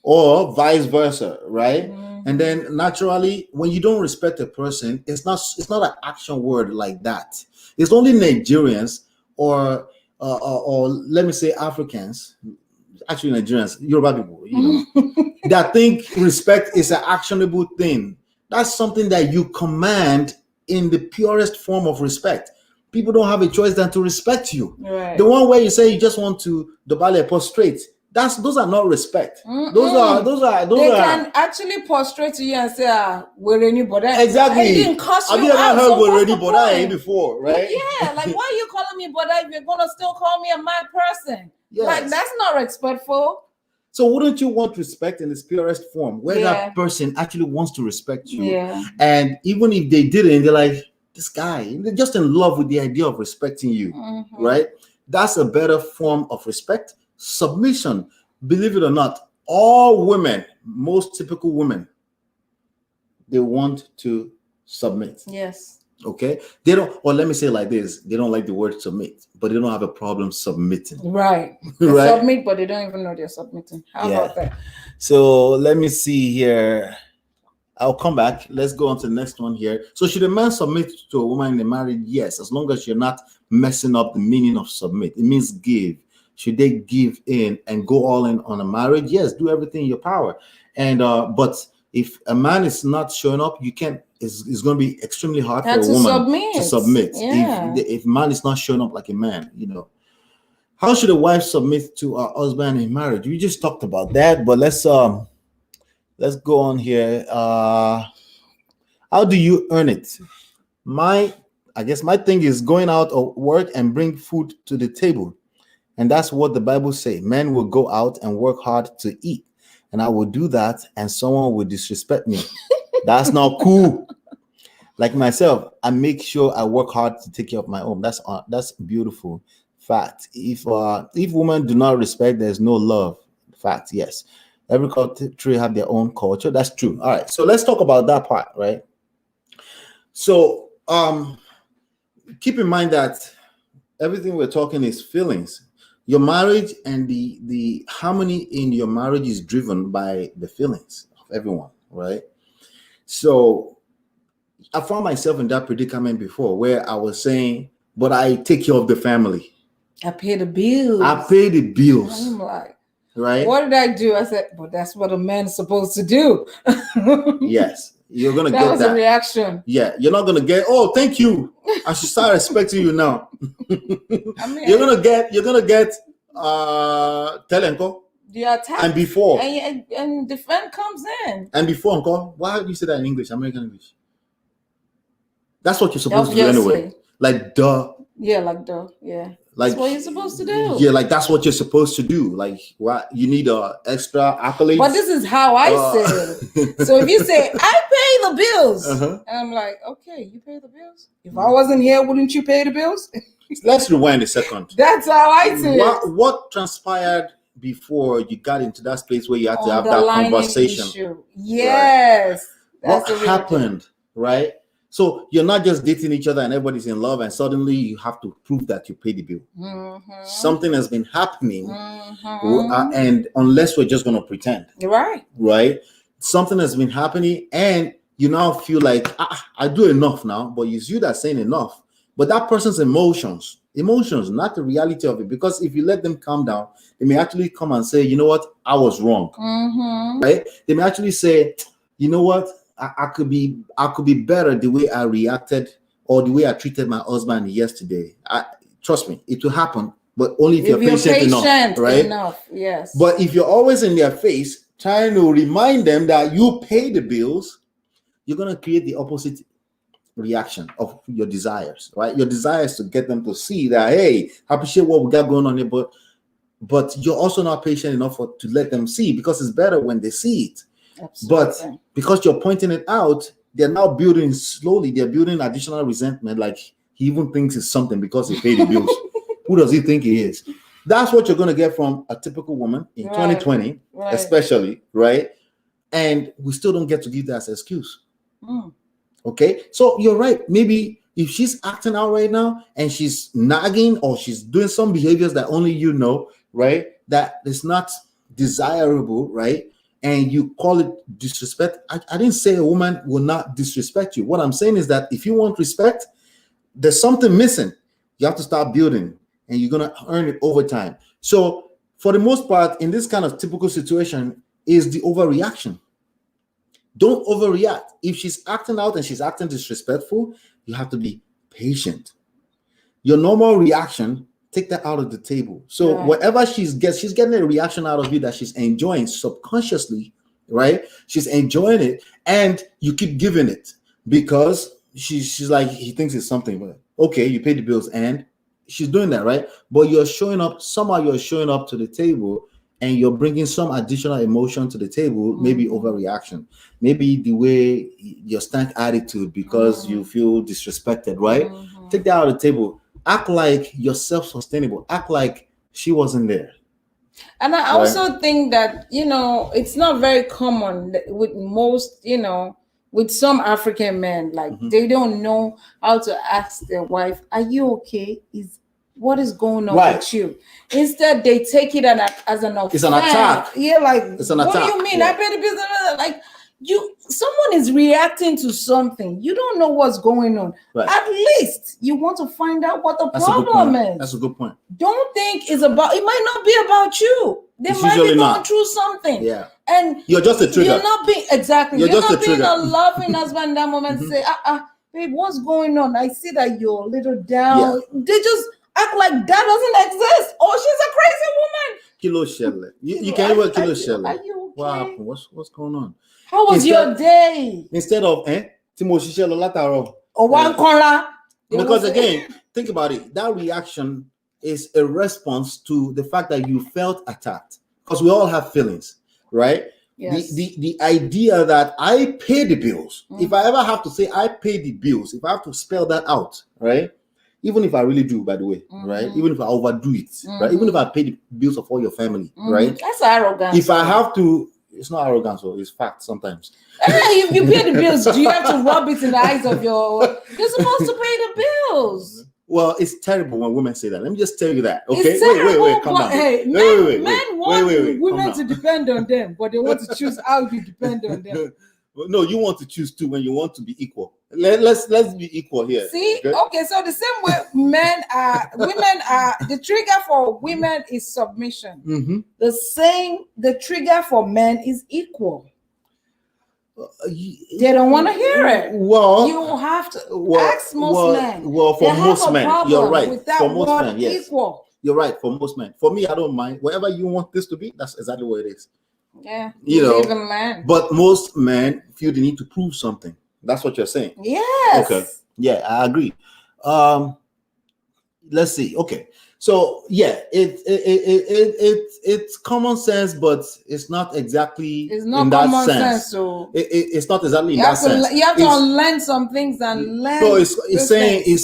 S1: or vice versa, right? Mm-hmm. And then naturally, when you don't respect a person, it's not an action word like that. It's only Nigerians or let me say Africans, actually Nigerians, Yoruba people, that think respect is an actionable thing. That's something that you command in the purest form of respect. People don't have a choice than to respect you. Right. The one where you say you just want to dobale prostrate, those are not respect. Those are. They
S2: can actually prostrate to you and say, "We're anybody."
S1: Exactly.
S2: I didn't cuss you
S1: out. Have you ever heard "we're anybody" before? Right?
S2: Yeah. Like, why are you calling me "body" if you're gonna still call me a mad person? Yes. Like, that's not respectful.
S1: So wouldn't you want respect in its purest form, where that person actually wants to respect you? Yeah. And even if they didn't, they're like, this guy, they're just in love with the idea of respecting you, right? That's a better form of respect. Submission, believe it or not, all women, most typical women, they want to submit.
S2: Yes.
S1: Okay, they don't, or let me say it like this: they don't like the word submit, but they don't have a problem submitting.
S2: Right. They
S1: right.
S2: Submit, but they don't even know they're submitting. How about that?
S1: So let me see here. I'll come back. Let's go on to the next one here. So should a man submit to a woman in a marriage? Yes, as long as you're not messing up the meaning of submit. It means give. Should they give in and go all in on a marriage? Yes, do everything in your power. And but if a man is not showing up, you can't. It's going to be extremely hard for a woman to submit. Yeah. If man is not showing up like a man, How should a wife submit to her husband in marriage? We just talked about that, but let's go on here. How do you earn it? I guess my thing is going out of work and bring food to the table. And that's what the Bible says. Men will go out and work hard to eat. And I will do that, and someone will disrespect me. That's not cool. Like myself, I make sure I work hard to take care of my home. That's beautiful. Fact. If women do not respect, there's no love. Fact. Yes. Every country have their own culture. That's true. All right. So let's talk about that part, right? So keep in mind that everything we're talking is feelings. Your marriage and the harmony in your marriage is driven by the feelings of everyone, right? So I found myself in that predicament before where I was saying, but I take care of the family.
S2: I pay the bills.
S1: I'm
S2: like,
S1: right?
S2: What did I do? I said, but that's what a man's supposed to do.
S1: Yes. You're going to get
S2: that. That was a reaction.
S1: Yeah. You're not going to get, oh, thank you. I should start respecting you now. You're going to get Telenco.
S2: The attack.
S1: And before.
S2: And the friend comes in.
S1: And before, Uncle, why do you say that in English, American English? That's what you're supposed to do anyway. Like, duh.
S2: Yeah, like, duh. Yeah.
S1: Like,
S2: that's what you're supposed to do.
S1: Yeah, like that's what you're supposed to do. Like, what you need extra accolades.
S2: But this is how I say it. So if you say, I pay the bills, and I'm like, okay, you pay the bills. If I wasn't here, wouldn't you pay the bills?
S1: Let's rewind a second.
S2: That's how I say it.
S1: What transpired before you got into that space where you had to have that conversation?
S2: Issue. Yes.
S1: Right? What happened, right? So you're not just dating each other and everybody's in love and suddenly you have to prove that you pay the bill. Something has been happening, and unless we're just going to pretend. Right? Something has been happening and you now feel like, I do enough now, but it's you that's saying enough. But that person's emotions, not the reality of it. Because if you let them calm down, they may actually come and say, you know what, I was wrong. Right? They may actually say, you know what, I could be better the way I reacted or the way I treated my husband yesterday. Trust me, it will happen, but only if you're patient enough, right?
S2: Yes.
S1: But if you're always in their face trying to remind them that you pay the bills, you're going to create the opposite reaction of your desires, right? Your desires to get them to see that, hey, I appreciate what we got going on here, but you're also not patient enough to let them see, because it's better when they see it.
S2: Absolutely.
S1: But because you're pointing it out, they're now building slowly. They're building additional resentment. Like he even thinks it's something because he paid the bills. Who does he think he is? That's what you're going to get from a typical woman in 2020, especially, right? And we still don't get to give that as an excuse. Okay, so you're right. Maybe if she's acting out right now and she's nagging or she's doing some behaviors that only you know, right, that is not desirable, right, and you call it disrespect. I didn't say a woman will not disrespect you. What I'm saying is that if you want respect, there's something missing. You have to start building, and you're going to earn it over time. So for the most part, in this kind of typical situation, is the overreaction. Don't overreact. If she's acting out and she's acting disrespectful, you have to be patient. Your normal reaction, take that out of the table. So whatever she's getting a reaction out of you that she's enjoying subconsciously, right? She's enjoying it, and you keep giving it because she's like, he thinks it's something. But okay, you pay the bills, and she's doing that, right? But you're showing up to the table, and you're bringing some additional emotion to the table, maybe overreaction, maybe the way your stank attitude because you feel disrespected, right? Take that out of the table. Act like you're self-sustainable. Act like she wasn't there.
S2: And I also think that, it's not very common with most, with some African men, like they don't know how to ask their wife, are you okay? What is going on with you? Instead, they take it as an offense.
S1: It's an attack.
S2: Yeah, like,
S1: it's an attack.
S2: What do you mean? I paid the business. Like, someone is reacting to something. You don't know what's going on.
S1: Right.
S2: At least you want to find out what the problem is.
S1: That's a good point.
S2: Don't think it might not be about you. They might be going through something.
S1: Yeah.
S2: And
S1: you're just a trigger.
S2: You're not being
S1: You're
S2: not being a loving husband in that moment. Say, babe, what's going on? I see that you're a little down. Yeah. They just act like that doesn't exist. Oh, she's a crazy woman.
S1: Kilo Shelley. You can't even Kilo Shelley.
S2: Are you okay?
S1: Wow, what's going on?
S2: How was your day?
S1: Instead of Timo Shishelo Lataro.
S2: Or one corner.
S1: Because again, think about it. That reaction is a response to the fact that you felt attacked. Because we all have feelings, right?
S2: Yes.
S1: The idea that I pay the bills. If I ever have to say I pay the bills, if I have to spell that out, right? Even if I really do, by the way, right? Even if I overdo it, right? Even if I pay the bills of all your family, right?
S2: That's arrogance.
S1: If I have to, it's not arrogance, so it's fact sometimes.
S2: If you pay the bills, do you have to rub it in the eyes of you're supposed to pay the bills.
S1: Well, it's terrible when women say that. Let me just tell you that. Okay,
S2: wait,
S1: calm down.
S2: Hey, men want women to depend on them, but they want to choose how you depend on them.
S1: No, you want to choose too when you want to be equal. Let's be equal here.
S2: See, okay, so the same way women are, the trigger for women is submission. The trigger for men is equal. They don't want to hear it.
S1: Well,
S2: you have to ask most men.
S1: Well, for most men, you're right.
S2: With that
S1: for most
S2: word
S1: men, yes.
S2: Equal.
S1: You're right. For most men, for me, I don't mind. Whatever you want this to be, that's exactly what it is.
S2: Yeah,
S1: even land. But most men feel the need to prove something. That's what you're saying.
S2: Yes.
S1: Okay. Yeah, I agree. Let's see. Okay. So yeah, it's common sense, but it's not exactly
S2: in that
S1: common
S2: sense. So
S1: it's not exactly in that sense.
S2: You have to unlearn some things and learn.
S1: So it's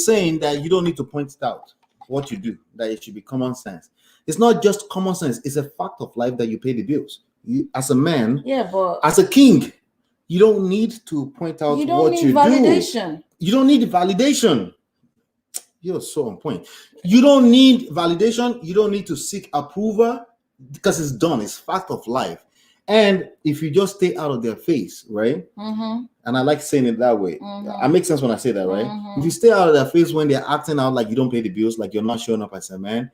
S1: saying that you don't need to point it out what you do, that it should be common sense. It's not just common sense, it's a fact of life that you pay the bills. You, as a man,
S2: but
S1: as a king, you don't need to point out what you do. You don't need validation. You're so on point. You don't need validation. You don't need to seek approval because it's done. It's fact of life. And if you just stay out of their face, right? And I like saying it that way. It makes sense when I say that, right? If you stay out of their face when they're acting out like you don't pay the bills, like you're not showing up as a man,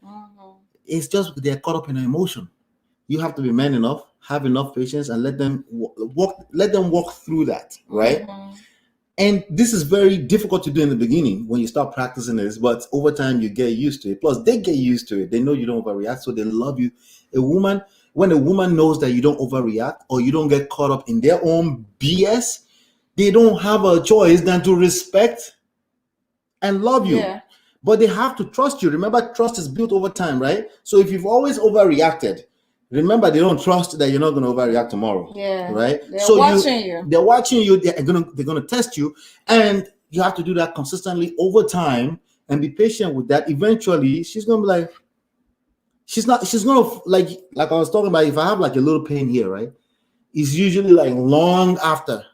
S1: it's just they're caught up in an emotion. You have to be man enough, have enough patience, and let them walk through that, right? And this is very difficult to do in the beginning when you start practicing this, but over time you get used to it. Plus, they get used to it. They know you don't overreact, so they love you. When a woman knows that you don't overreact or you don't get caught up in their own BS, they don't have a choice than to respect and love you.
S2: Yeah.
S1: But they have to trust you. Remember, trust is built over time, right? So if you've always overreacted, remember, they don't trust that you're not going to overreact tomorrow.
S2: Yeah.
S1: Right?
S2: They're watching you.
S1: They're watching you. They're gonna test you. And you have to do that consistently over time and be patient with that. Eventually, she's gonna be like, she's gonna like I was talking about, if I have like a little pain here, right? It's usually like long after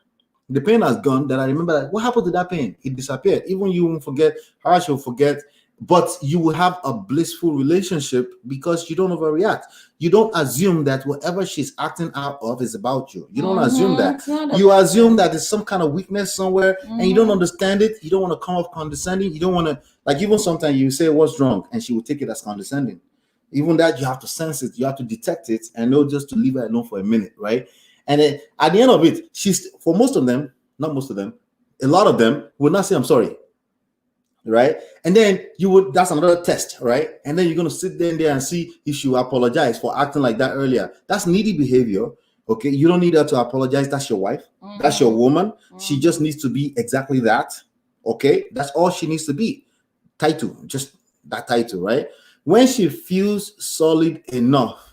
S1: the pain has gone that I remember, like, what happened to that pain? It disappeared. Even you won't forget, how she'll forget. But you will have a blissful relationship because you don't overreact. You don't assume that whatever she's acting out of is about you. You don't assume that. You assume that there's some kind of weakness somewhere and you don't understand it. You don't want to come off condescending. You don't want to, like, even sometimes you say, what's wrong? And she will take it as condescending. Even that, you have to sense it. You have to detect it and know just to leave her alone for a minute, right? And then at the end of it, for most of them, not most of them, a lot of them will not say, I'm sorry. Right, and then that's another test, right? And then you're going to sit there and see if you apologize for acting like that earlier. That's needy behavior. Okay, you don't need her to apologize. That's your wife. That's your woman. She just needs to be exactly that. Okay, that's all she needs to be. Title, just that title, right? When she feels solid enough,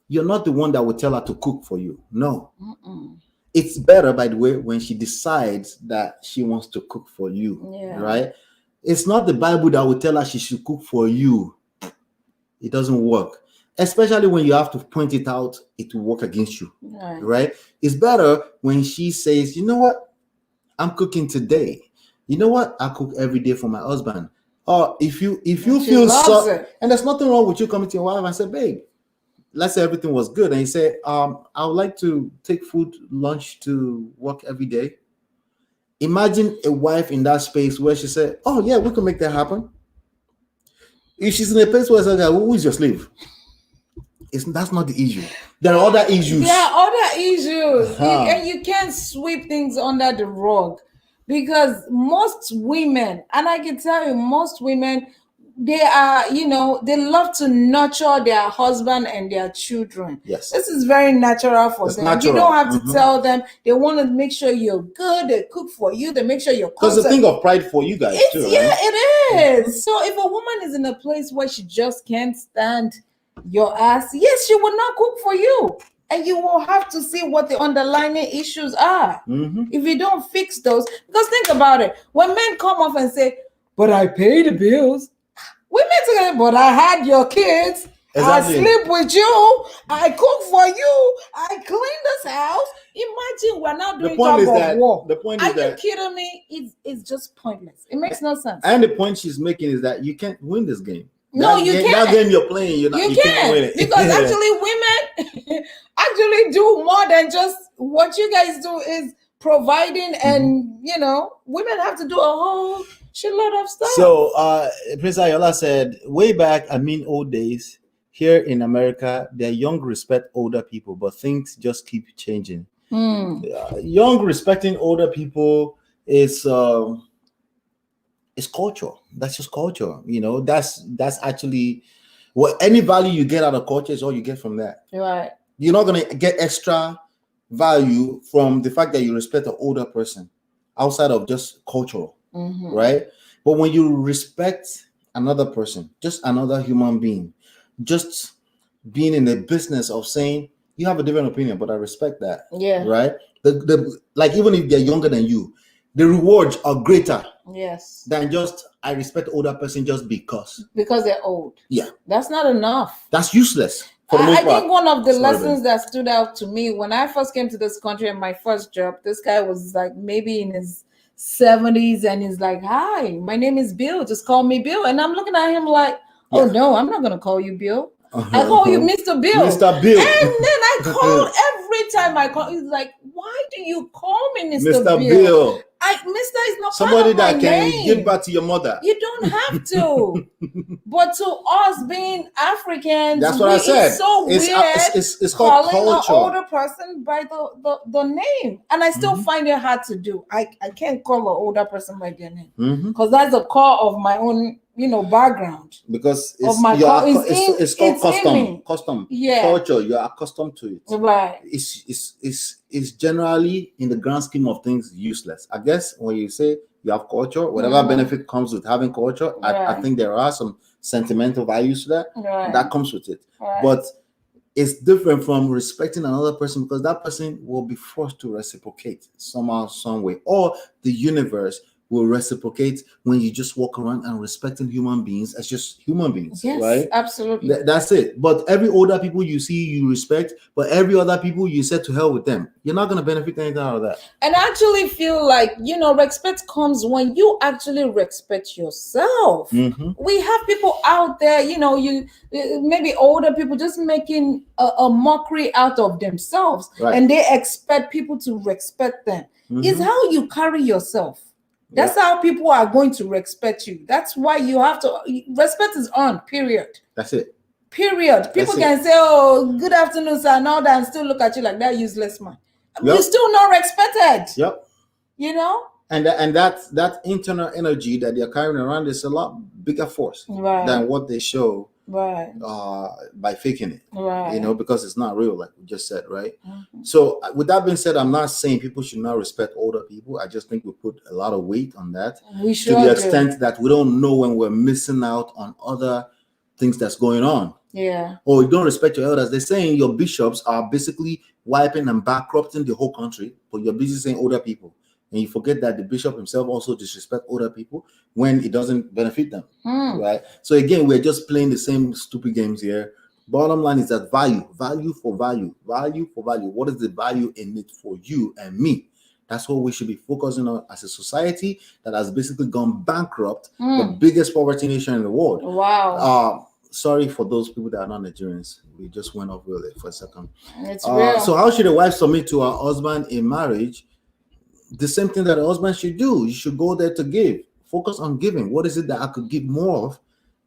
S1: you're not the one that will tell her to cook for you. No. It's better, by the way, when she decides that she wants to cook for you, right? It's not the Bible that will tell her she should cook for you. It doesn't work. Especially when you have to point it out, it will work against you, right? It's better when she says, you know what? I'm cooking today. You know what? I cook every day for my husband. Or if you feel so, and there's nothing wrong with you coming to your wife and say, babe, let's say everything was good. And you say, I would like to take lunch to work every day. Imagine a wife in that space where she said, oh, yeah, we can make that happen. If she's in a place where it's like, who is your slave? That's not the issue. There are other issues.
S2: And you can't sweep things under the rug because most women, and I can tell you, most women, they are, they love to nurture their husband and their children.
S1: Yes.
S2: This is very natural for them.
S1: Natural.
S2: You don't have to tell them. They want to make sure you're good. They cook for you. They make sure you're
S1: because the thing of pride for you guys too, right?
S2: Yeah, it is. So if a woman is in a place where she just can't stand your ass, yes, she will not cook for you. And you will have to see what the underlying issues are. If you don't fix those, because think about it. When men come off and say, but I pay the bills. Women together, but I had your kids. Exactly. I sleep with you. I cook for you. I clean this house. Imagine we're not doing war.
S1: The point
S2: is that. Are you kidding me? It's just pointless. It makes no sense.
S1: And the point she's making is that you can't win this game.
S2: You can't.
S1: That game you're playing, you can't win it.
S2: Because actually, women actually do more than just what you guys do is providing, and women have to do a whole shitload of stuff.
S1: So Prince Ayola said, way back, old days, here in America, they're young respect older people, but things just keep changing. Young respecting older people is culture. That's just culture. That's actually any value you get out of culture is all you get from that.
S2: Right.
S1: You're not gonna get extra value from the fact that you respect an older person outside of just cultural. Right? But when you respect another person, just another human being, just being in the business of saying you have a different opinion, but I respect that.
S2: Yeah.
S1: Right? Like even if they're younger than you, the rewards are greater.
S2: Yes.
S1: Than just I respect older person just because
S2: they're old.
S1: Yeah.
S2: That's not enough.
S1: That's useless.
S2: I think one of the lessons that stood out to me when I first came to this country and my first job, this guy was like maybe in his 70s and he's like, hi, my name is Bill. Just call me Bill. And I'm looking at him like, oh no, I'm not going to call you Bill. I call you Mr. Bill.
S1: Mr. Bill.
S2: And then I call every time I call, he's like, why do you call me Mr. Bill? Mister is not
S1: somebody
S2: part of
S1: that
S2: my
S1: can
S2: name.
S1: give back to your mother.
S2: You don't have to. But to us being Africans,
S1: that's what I said.
S2: It's so weird.
S1: It's called
S2: calling
S1: culture.
S2: an older person by the name, and I still find it hard to do. I can't call an older person by their name because that's the core of my own, background.
S1: Because
S2: it's
S1: called custom,
S2: yeah.
S1: culture. You're accustomed to it.
S2: Right.
S1: It's generally, in the grand scheme of things, useless. I guess when you say you have culture, whatever benefit comes with having culture, I think there are some sentimental values to that. That comes with it. But it's different from respecting another person, because that person will be forced to reciprocate somehow, some way, or the universe will reciprocate when you just walk around and respecting human beings as just human beings.
S2: Yes,
S1: right?
S2: Absolutely.
S1: That's it. But every older people you see, you respect, but every other people you said to hell with them. You're not going to benefit anything out of that.
S2: And I actually feel like, respect comes when you actually respect yourself. We have people out there, you maybe older people just making a mockery out of themselves, and they expect people to respect them. It's how you carry yourself. That's how people are going to respect you. That's why you have to, respect is earned, period.
S1: That's it.
S2: Period. People can say, oh, good afternoon, sir, and all that, and still look at you like that useless man. You're still not respected.
S1: Yep. And that internal energy that they're carrying around is a lot bigger force than what they show by faking it. Because it's not real, like we just said, right? So with that being said, I'm not saying people should not respect older people. I just think we put a lot of weight on that, to the extent that we don't know when we're missing out on other things that's going on. Or you don't respect your elders. They're saying your bishops are basically wiping and bankrupting the whole country, but you're busy saying older people. And you forget that the bishop himself also disrespect older people when it doesn't benefit them, right? So again, we're just playing the same stupid games here. Bottom line is that value for value. What is the value in it for you and me? That's what we should be focusing on as a society that has basically gone bankrupt, the biggest poverty nation in the world.
S2: Wow.
S1: Sorry for those people that are not Nigerians. We just went off with it for a second.
S2: It's real.
S1: So how should a wife submit to her husband in marriage? The same thing that a husband should do. You should go there to give. Focus on giving. What is it that I could give more of?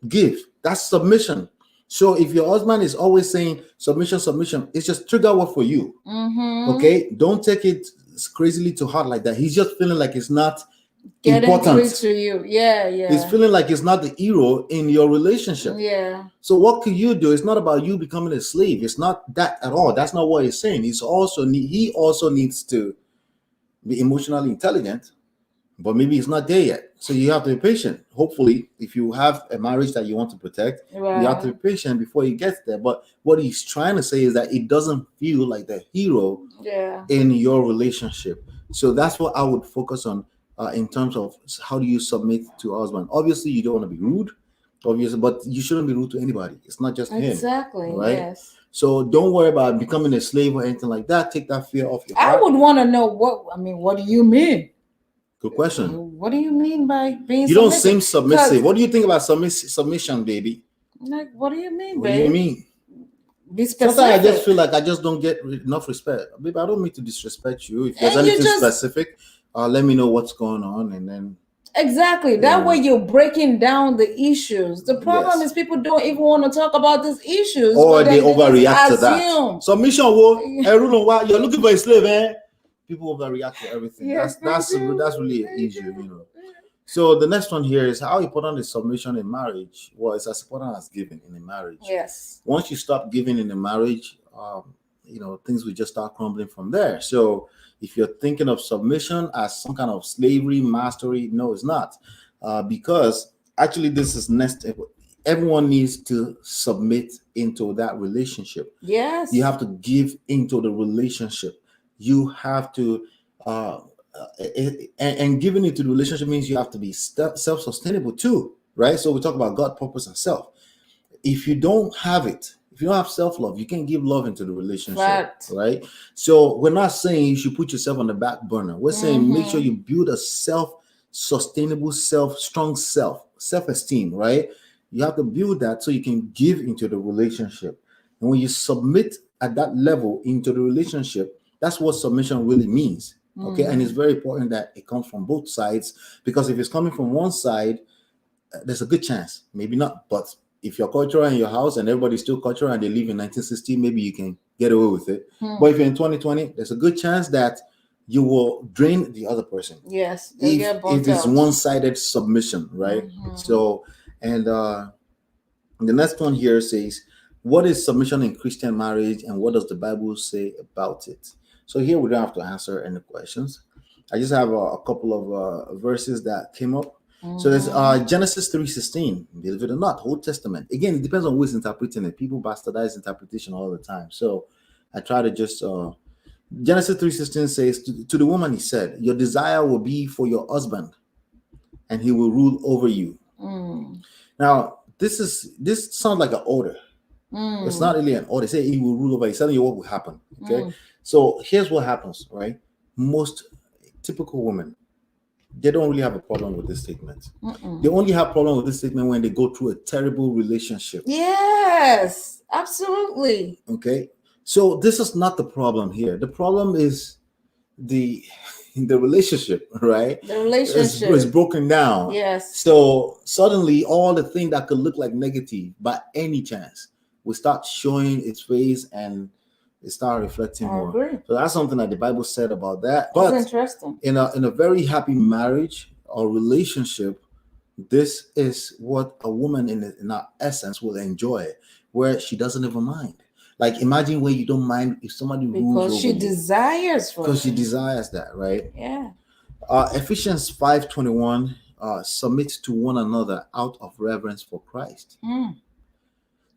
S1: Give. That's submission. So if your husband is always saying submission, it's just trigger word for you. Okay? Don't take it crazily to heart like that. He's just feeling like it's not important
S2: to you. Yeah.
S1: He's feeling like it's not the hero in your relationship.
S2: Yeah.
S1: So what can you do? It's not about you becoming a slave. It's not that at all. That's not what he's saying. He also needs to be emotionally intelligent, but maybe it's not there yet. So you have to be patient. Hopefully, if you have a marriage that you want to protect, you have to be patient before he gets there. But what he's trying to say is that it doesn't feel like the hero in your relationship. So that's what I would focus on in terms of how do you submit to a husband. Obviously, you don't want to be rude, obviously, but you shouldn't be rude to anybody. It's not just him.
S2: Exactly.
S1: Right?
S2: Yes.
S1: So don't worry about becoming a slave or anything like that. Take that fear off your heart.
S2: I would want to know what do you mean?
S1: Good question.
S2: What do you mean by being
S1: You don't seem submissive. What do you think about submission, baby?
S2: Like, what do you mean,
S1: What do you mean?
S2: Be specific.
S1: Sometimes I just feel like I just don't get enough respect. Baby, I don't mean to disrespect you. If there's anything specific, let me know what's going on, and then
S2: exactly that way you're breaking down the issues. The problem is people don't even want to talk about these issues,
S1: or they overreact to that. Submission, you're looking for a slave, eh? People overreact to everything.
S2: Yes,
S1: that's really an issue, So the next one here is how important is submission in marriage? Well, it's as important as giving in a marriage.
S2: Yes.
S1: Once you stop giving in a marriage, things will just start crumbling from there. So if you're thinking of submission as some kind of slavery, mastery, no, it's not. Because actually this is next. Everyone needs to submit into that relationship.
S2: Yes.
S1: You have to give into the relationship. You have to, and giving into the relationship means you have to be self-sustainable too, right? So we talk about God, purpose, and self. If you don't have it, if you don't have self-love, you can't give love into the relationship, right? So we're not saying you should put yourself on the back burner. We're saying make sure you build a self-sustainable, strong self-esteem, right? You have to build that so you can give into the relationship. And when you submit at that level into the relationship, that's what submission really means. Okay, and it's very important that it comes from both sides, because if it's coming from one side, there's a good chance, maybe not, but if you're cultural in your house and everybody's still cultural and they live in 1960, maybe you can get away with it. But if you're in 2020, there's a good chance that you will drain the other person.
S2: Yes,
S1: if it's one-sided submission, right? So, and the next one here says, what is submission in Christian marriage and what does the Bible say about it? So here we don't have to answer any questions. I just have a couple of verses that came up. So there's Genesis 3:16, believe it or not, Old Testament. Again, it depends on who's interpreting it. People bastardize interpretation all the time. So I try to just Genesis 3:16 says, to the woman he said, your desire will be for your husband, and he will rule over you. Now, this sounds like an order. It's not really an order. Say he will rule over you. It's telling you what will happen. Okay. So here's what happens, right? Most typical women, they don't really have a problem with this statement. They only have problem with this statement when they go through a terrible relationship.
S2: Yes, absolutely.
S1: Okay. So this is not the problem here. The problem is the relationship, right?
S2: The relationship
S1: is broken down.
S2: Yes.
S1: So suddenly all the thing that could look like negative by any chance will start showing its face and it start reflecting more.
S2: Agree.
S1: So that's something that the Bible said about that. But
S2: that's interesting.
S1: In a very happy marriage or relationship, this is what a woman in her essence will enjoy, where she doesn't even mind. Like imagine where you don't mind if somebody rules
S2: because she
S1: over
S2: desires for
S1: because she desires that, right?
S2: Yeah.
S1: Ephesians 5:21, submit to one another out of reverence for Christ.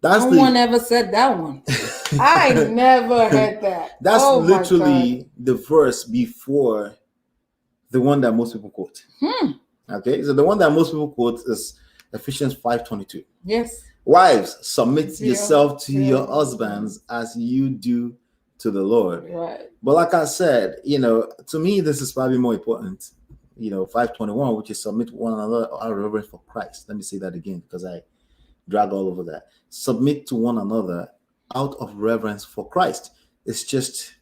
S2: No one ever said that one. I never heard that.
S1: That's literally the verse before the one that most people quote. Okay, so the one that most people quote is Ephesians 5:22.
S2: Yes.
S1: Wives, submit yourself to your husbands as you do to the Lord.
S2: Right.
S1: But like I said, to me, this is probably more important. 5:21, which is submit one another out of reverence for Christ. Let me say that again because I drag all over that. Submit to one another out of reverence for Christ. It's just,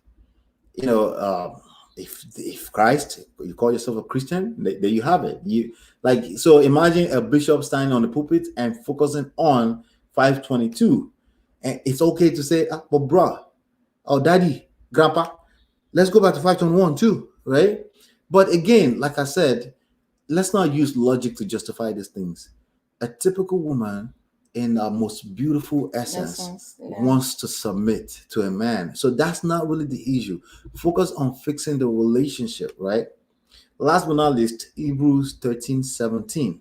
S1: if Christ, you call yourself a Christian, there you have it. So imagine a bishop standing on the pulpit and focusing on 5:22, and it's okay to say, but bruh, oh daddy, grandpa, let's go back to 5:21 too, right? But again, like I said, let's not use logic to justify these things. A typical woman in our most beautiful essence wants to submit to a man. So that's not really the issue. Focus on fixing the relationship, right? Last but not least, Hebrews 13:17.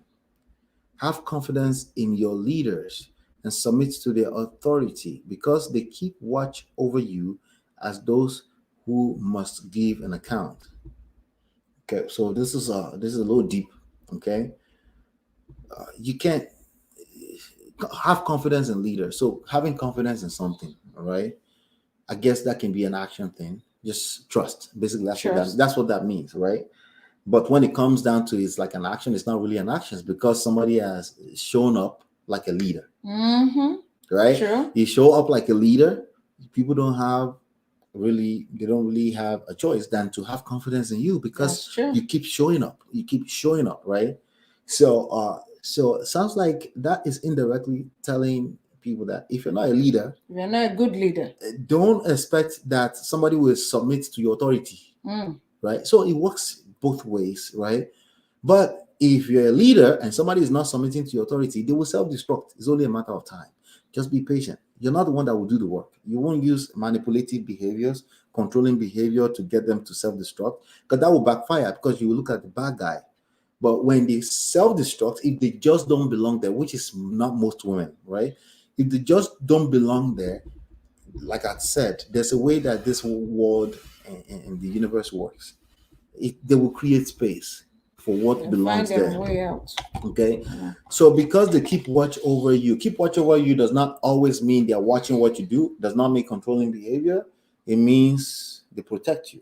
S1: Have confidence in your leaders and submit to their authority because they keep watch over you as those who must give an account. Okay, so this is a little deep. Okay, you can't have confidence in leaders. So having confidence in something, all right, I guess that can be an action thing. Just trust. Basically, that's what that means, right? But when it comes down to it's like an action, it's not really an action. It's because somebody has shown up like a leader, right?
S2: True.
S1: You show up like a leader. People don't really have a choice than to have confidence in you because you keep showing up. You keep showing up, right? So it sounds like that is indirectly telling people that if you're not a leader,
S2: you're not a good leader.
S1: Don't expect that somebody will submit to your authority, right? So it works both ways, right? But if you're a leader and somebody is not submitting to your authority, they will self-destruct. It's only a matter of time. Just be patient. You're not the one that will do the work. You won't use manipulative behaviors, controlling behavior to get them to self-destruct, because that will backfire because you will look at the bad guy. But when they self-destruct, if they just don't belong there, which is not most women, right? If they just don't belong there, like I said, there's a way that this world and the universe works. They will create space for what belongs there.
S2: Way out.
S1: Okay, so because they keep watch over you does not always mean they're watching what you do. Does not mean controlling behavior. It means they protect you.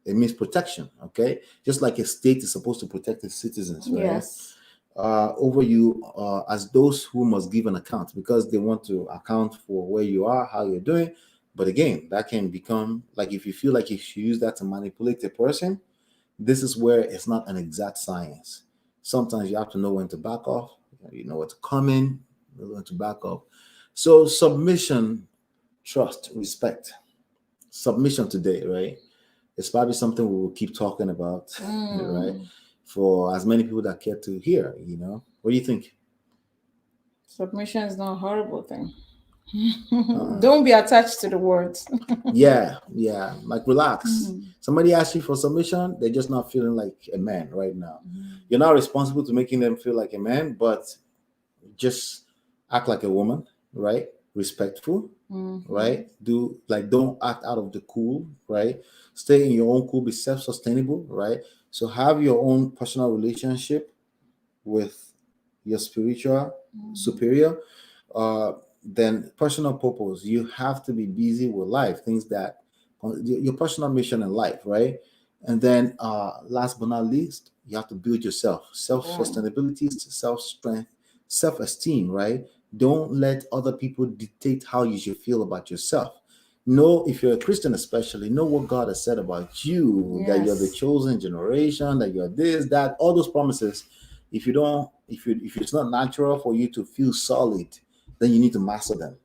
S1: It means protection. Okay, just like a state is supposed to protect its citizens, right?
S2: Yes.
S1: Over you as those who must give an account because they want to account for where you are, how you're doing. But again, that can become like if you feel like you should use that to manipulate a person, this is where it's not an exact science. Sometimes you have to know when to back off, you know what to come in, you know when to back off. So submission, trust, respect. Submission today, right? It's probably something we will keep talking about, right? For as many people that care to hear, you know. What do you think?
S2: Submission is not a horrible thing. Don't be attached to the words.
S1: yeah. Like relax. Somebody asks you for submission, they're just not feeling like a man right now. You're not responsible to making them feel like a man, but just act like a woman, right? Respectful, right? Don't act out of the cool, right? Stay in your own cool, be self-sustainable, right? So have your own personal relationship with your spiritual superior. Then personal purpose, you have to be busy with life, things that your personal mission in life, right? And then last but not least, you have to build yourself, self-sustainability, self-strength, self-esteem, right? Don't let other people dictate how you should feel about yourself. Know, if you're a Christian especially, know what God has said about you, that you're the chosen generation, that you're this, that, all those promises. If it's not natural for you to feel solid, then you need to master them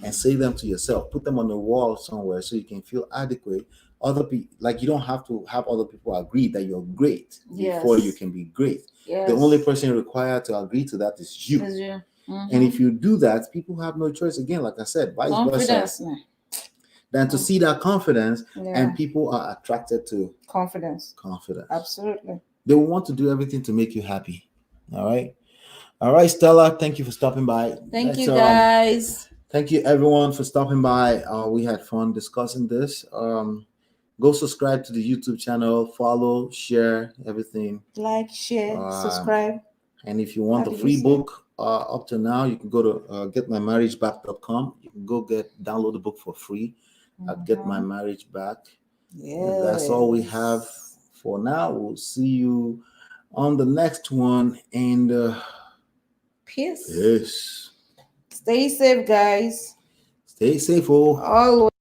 S1: and say them to yourself. Put them on the wall somewhere so you can feel adequate. Other people, like, you don't have to have other people agree that you're great before you can be great. The only person required to agree to that is you. And if you do that, people have no choice. Again, like I said, vice versa, than to see that confidence, and people are attracted to confidence.
S2: Absolutely.
S1: They will want to do everything to make you happy. All right, Stella, thank you for stopping by.
S2: Thank you, guys.
S1: Thank you, everyone, for stopping by. We had fun discussing this. Go subscribe to the YouTube channel, follow, share, everything.
S2: Like, share, subscribe.
S1: And if you want the free book, up to now, you can go to getmymarriageback.com. You can go download the book for free at Get My Marriage Back. And that's all we have for now. We'll see you on the next one. And
S2: peace.
S1: Yes.
S2: Stay safe, guys.
S1: Stay safe, all.
S2: Always.